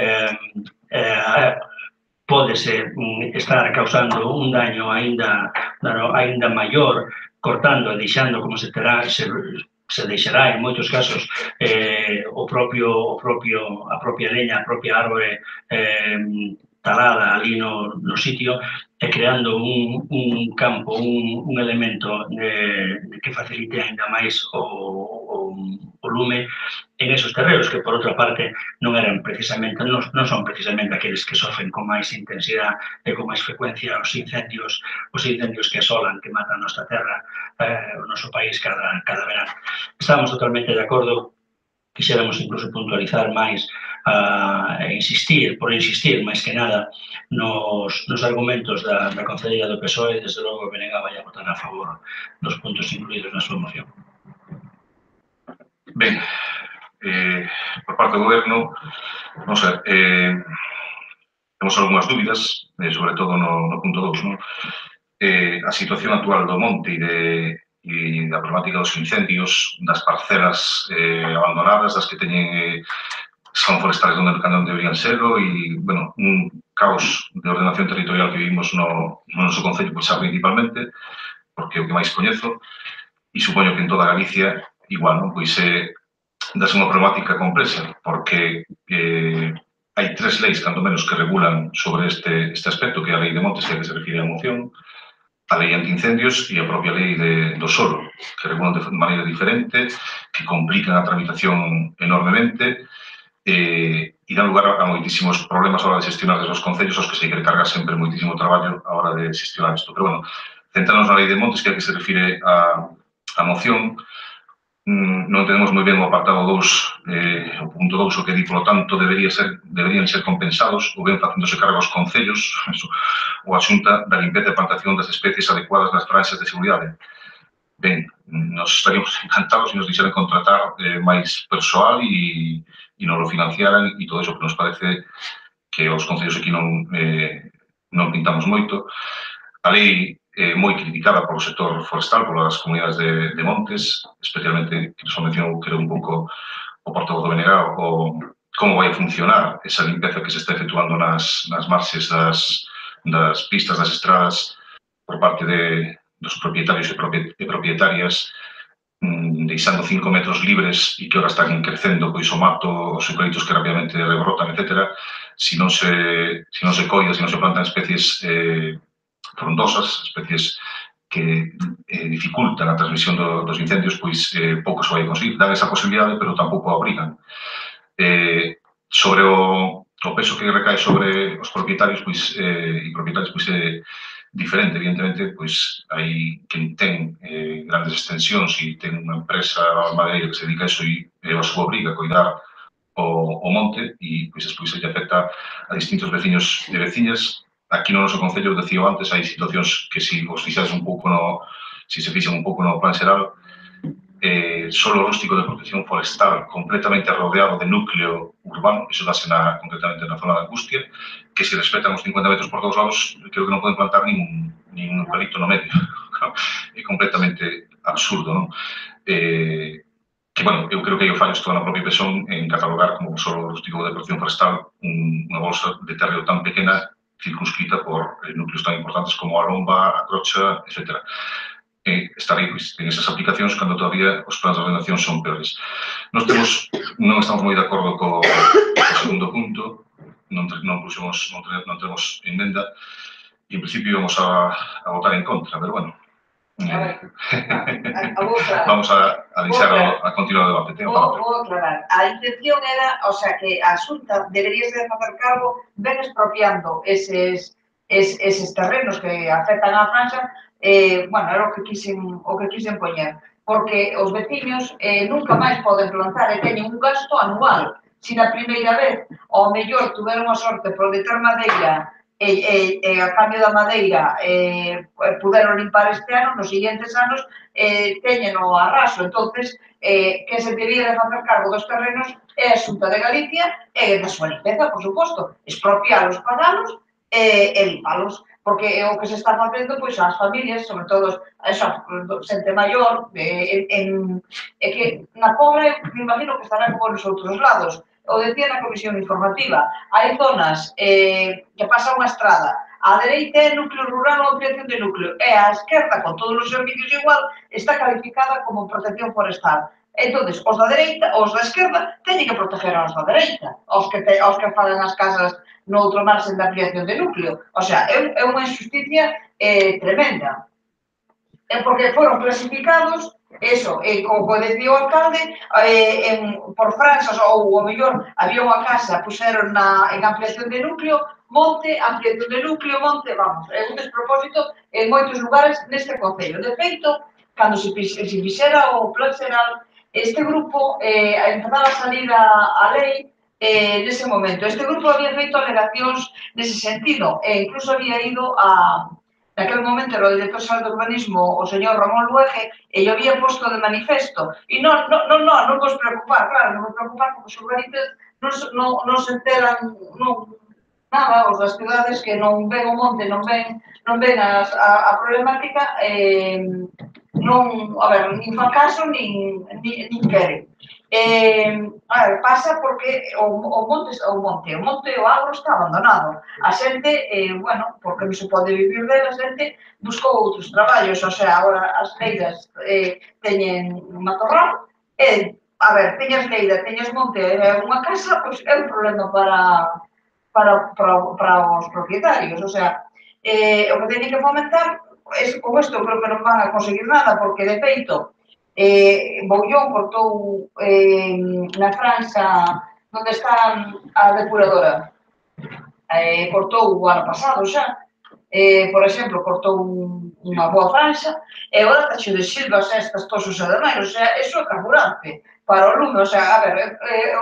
pódese estar causando un daño aínda maior, cortando e deixando como se deixará en moitos casos a propia leña, a propia árbore talada ali no sitio e creando un campo, un elemento que facilite ainda máis o lume en esos terreos que, por outra parte, non son precisamente aqueles que sofren con máis intensidade e con máis frecuencia os incendios que asolan, que matan a nosa terra, o noso país cada verán. Estamos totalmente de acordo, quixéramos incluso puntualizar máis insistir máis que nada nos argumentos da concelleira do PSOE. Desde logo, o BNG vai a votar a favor dos puntos incluídos na súa moción. Ben, por parte do Goberno, non sei, temos algunhas dúbidas, sobre todo no punto 2, a situación actual do monte e da problemática dos incendios, das parcelas abandonadas, das que son forestales onde deberían serlo, e, bueno, un caos de ordenación territorial que vivimos no noso concello, pois xa principalmente, porque é o que máis coñezo, e supoño que en toda Galicia igual, pois dase unha problemática complexa, porque hai 3 leis, canto menos, que regulan sobre este aspecto, que é a Lei de Montes, que se refire á moción, a Lei Antiincendios e a propia Lei do Solo, que regulan de maneira diferente, que complican a tramitación enormemente, e dan lugar a moitísimos problemas a hora de xestionar desde os concellos aos que se quere cargar sempre moitísimo traballo a hora de xestionar isto. Pero, bueno, centrarnos na Lei de Montes, que é a que se refire a moción, non entendemos moi ben o apartado 2, o punto 2, o que di, polo tanto, deberían ser compensados ou ben facéndose cargo aos concellos ou a Xunta da limpeza e plantación das especies adecuadas nas franxas de seguridade. Ben, nos estaríamos encantados se nos dixeran contratar máis persoal e nos lo financiaran e todo eso, que nos parece que os concellos aquí non pintamos moito. A lei moi criticada polo sector forestal, polas comunidades de montes, especialmente, que nos mencionou, creo, un pouco o portavoz do BNG, o como vai a funcionar esa limpeza que se está efectuando nas marxes das pistas, das estradas, por parte dos propietarios e propietarias, deixando 5 metros libres e que ahora están crecendo pois o mato, os eucaliptos que rapidamente rebrotan, etc. Si non se coida, si non se plantan especies frondosas, especies que dificultan a transmisión dos incendios, pois pouco se vai conseguir. Dan esa posibilidade, pero tampouco a obrigan. Sobre o peso que recae sobre os propietarios e propietarios, pois é diferente, evidentemente, pois hai quen ten grandes extensións e ten unha empresa madeira que se dedica a iso e a súa obriga a coidar o monte e pois despois se afecta a distintos veciños e veciñas. Aquí no noso concello, decío antes, hai situacións que se fixan un pouco no plan xeral, solo rústico de protección forestal completamente rodeado de núcleo urbano, iso dáse concretamente na zona da Angustia, que se respetan os 50 metros por todos lados, creo que non poden plantar nin un eucalipto no medio. É completamente absurdo, non? Que, bueno, eu creo que hai o fallo isto na propia PSON en catalogar como solo rústico de protección forestal unha bolsa de terreo tan pequena circunscrita por núcleos tan importantes como a Lomba, a Crocha, etc. Estar aí en esas aplicacións cando todavía os plans de ordenación son peores. Non estamos moi de acordo co segundo punto, non temos enmenda e en principio íbamos a votar en contra, pero bueno. Vamos a deixar a continuar o debate. Vou aclarar. A intención era, o sea, que a Xunta debería de facer cargo ben expropiando eses terrenos que afectan á franxa, bueno, era o que quixen poñer, porque os veciños nunca máis poden plantar e teñen un gasto anual. Se na primeira vez, ao mellor, tuveron a sorte por ter madeira e a cambio da madeira puderon limpar este ano, nos seguintes anos teñen o arraso. Entonces, que se debería de facer cargo dos terrenos é a Xunta de Galicia e da súa limpeza, por suposto, expropialos, pagalos e limpalos, porque é o que se está facendo pois ás familias, sobre todo esa xente maior, é que na pobre, me imagino que estarán por os outros lados. O decía na comisión informativa, hai zonas que pasa unha estrada, a dereita é núcleo rural ou ampliación de núcleo, e a esquerda, con todos os servicios igual, está calificada como protección forestal. Entón, os da dereita, os da esquerda, teñen que proteger aos da dereita, aos que falan as casas no outro marxen da ampliación de núcleo. O sea, é unha injusticia tremenda. É porque foron clasificados, eso, como decía o alcalde, por franxas, ou ao mellor había unha casa, puxeron en ampliación de núcleo, monte, ampliación de núcleo, monte, vamos, é un despropósito en moitos lugares neste concello. De feito, cando se fixera o plan xeral, este grupo empezaba a salir a lei nese momento. Este grupo había feito alegacións nese sentido e incluso había ido naquele momento era o director xeral de urbanismo, o señor Ramón Luege, e yo había posto de manifesto. E non vos preocupar, claro, non vos preocupar porque os urbanistas non se enteran nada, os das cidades que non ven o monte, non ven a problemática, nin fan caso, nin queren. Pasa porque o monte, o agro está abandonado. A xente, bueno, porque non se pode vivir dela, a xente buscou outros traballos, o sea, agora as leiras teñen matorral, teñas leira, teñas monte e unha casa, pois é un problema para os propietarios, o sea, o que teñen que fomentar, con isto creo que non van a conseguir nada, porque de feito, Boullón cortou na franxa onde está a depuradora. Cortou o ano pasado xa. Por exemplo, cortou unha boa franxa e agora está cheo de silvas estas, tosos e demais, o sea, eso é carburante para o lume, o sea, a ver,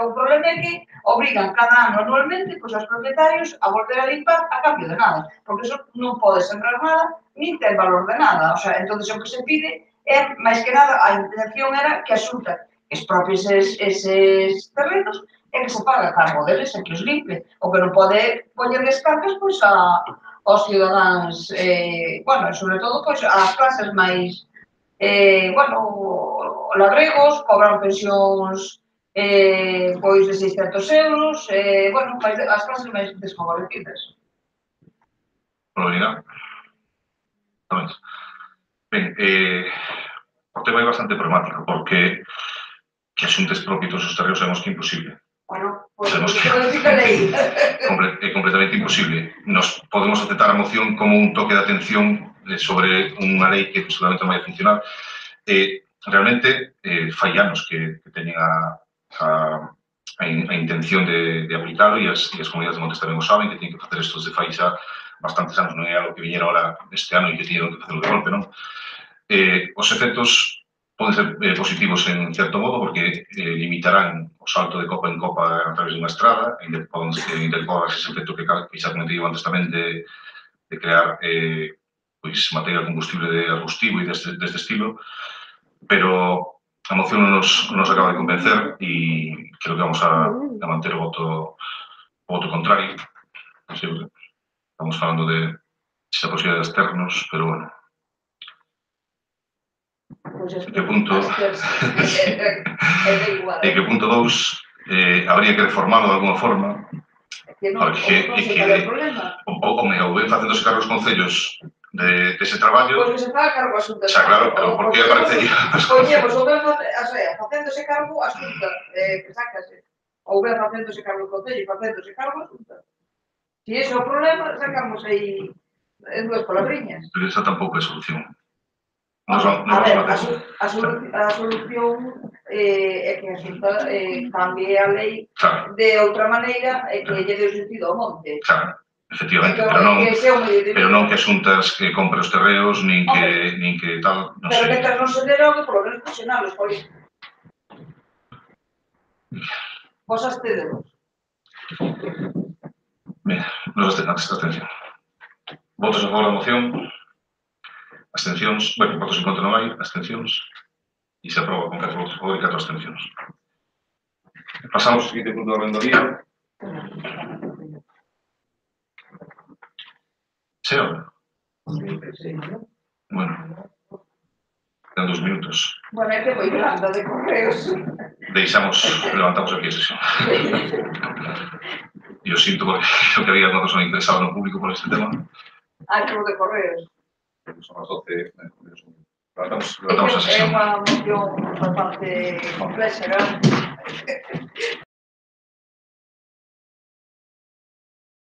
o problema é que obrigan cada ano anualmente pois, aos propietarios a volver a limpar a cambio de nada, porque eso non pode sembrar nada, nin ten valor de nada, o sea, entón o que se pide é, máis que nada, a intención era que a Xunta expropies eses terrenos e que se paga a cargo deles e que os limpe, o que non pode poñer descargas pois aos cidadáns, bueno, sobre todo pois ás clases máis, bueno, labregos, cobran pensións pois de 600 euros, bueno, as clases máis desfavorecidas. Obrigado. Ben, o tema é bastante problemático, porque que a Xunta expropie todos os terreos sabemos que é imposible. Bueno, pois Sabemos que é completamente imposible. Nos podemos aceptar a moción como un toque de atención sobre unha lei que seguramente non vai a funcionar. Realmente, fai anos que teñen a intención de aplicarlo e as comunidades de Montes tamén o saben, que teñen que facer isto desde fai xa bastantes anos, non é algo que viñera ahora este ano e que teñen que facerlo de golpe, non? Os efectos poden ser positivos en certo modo porque limitarán o salto de copa en copa a través dunha estrada, ainda poden interpolas ese efecto que xa comentei antes tamén de crear material combustible de arbustivo e deste estilo, pero a moción non nos acaba de convencer e creo que vamos a manter o voto contrario. Estamos falando de esa posibilidad de externos, pero bueno. En que punto 2 habría que reformarlo de alguna forma porque o ben facéndose cargo os concellos dese traballo. Pois que se faga cargo a Xunta. Xa, claro, pero por que aparecería? Poñemos o ben facéndose cargo a Xunta, que sácase. Ou ben facéndose cargo o concello e facéndose cargo a Xunta. Se ese é o problema, sacamos aí dúas palabriñas. Pero esa tampouco é solución. A ver, a solución é que a Xunta cambie a lei de outra maneira e que lle dé o sentido ao monte. Claro, efectivamente, pero non que a Xunta compre os terreos, nin que tal, non sei. Pero que non se derogue, polo menos cuestionalos, por iso. Vos abstedevos. Ben, nos abstención. Votos a favor da moción? Abstencións, bueno, votos en contra non hai, abstencións, e se aproba con 4 votos a favor e 4 abstencións. Pasamos ao seguinte punto da orden do día. Se ora? Bueno, ten 2 minutos. Bueno, é que foi grande de correos. Levantamos aquí a sesión. E o sinto porque creo que había unha persona interesada no público por este tema. Que o de correos. Son as 12, levantamos a sesión. É unha moción bastante complexa, ¿verdad?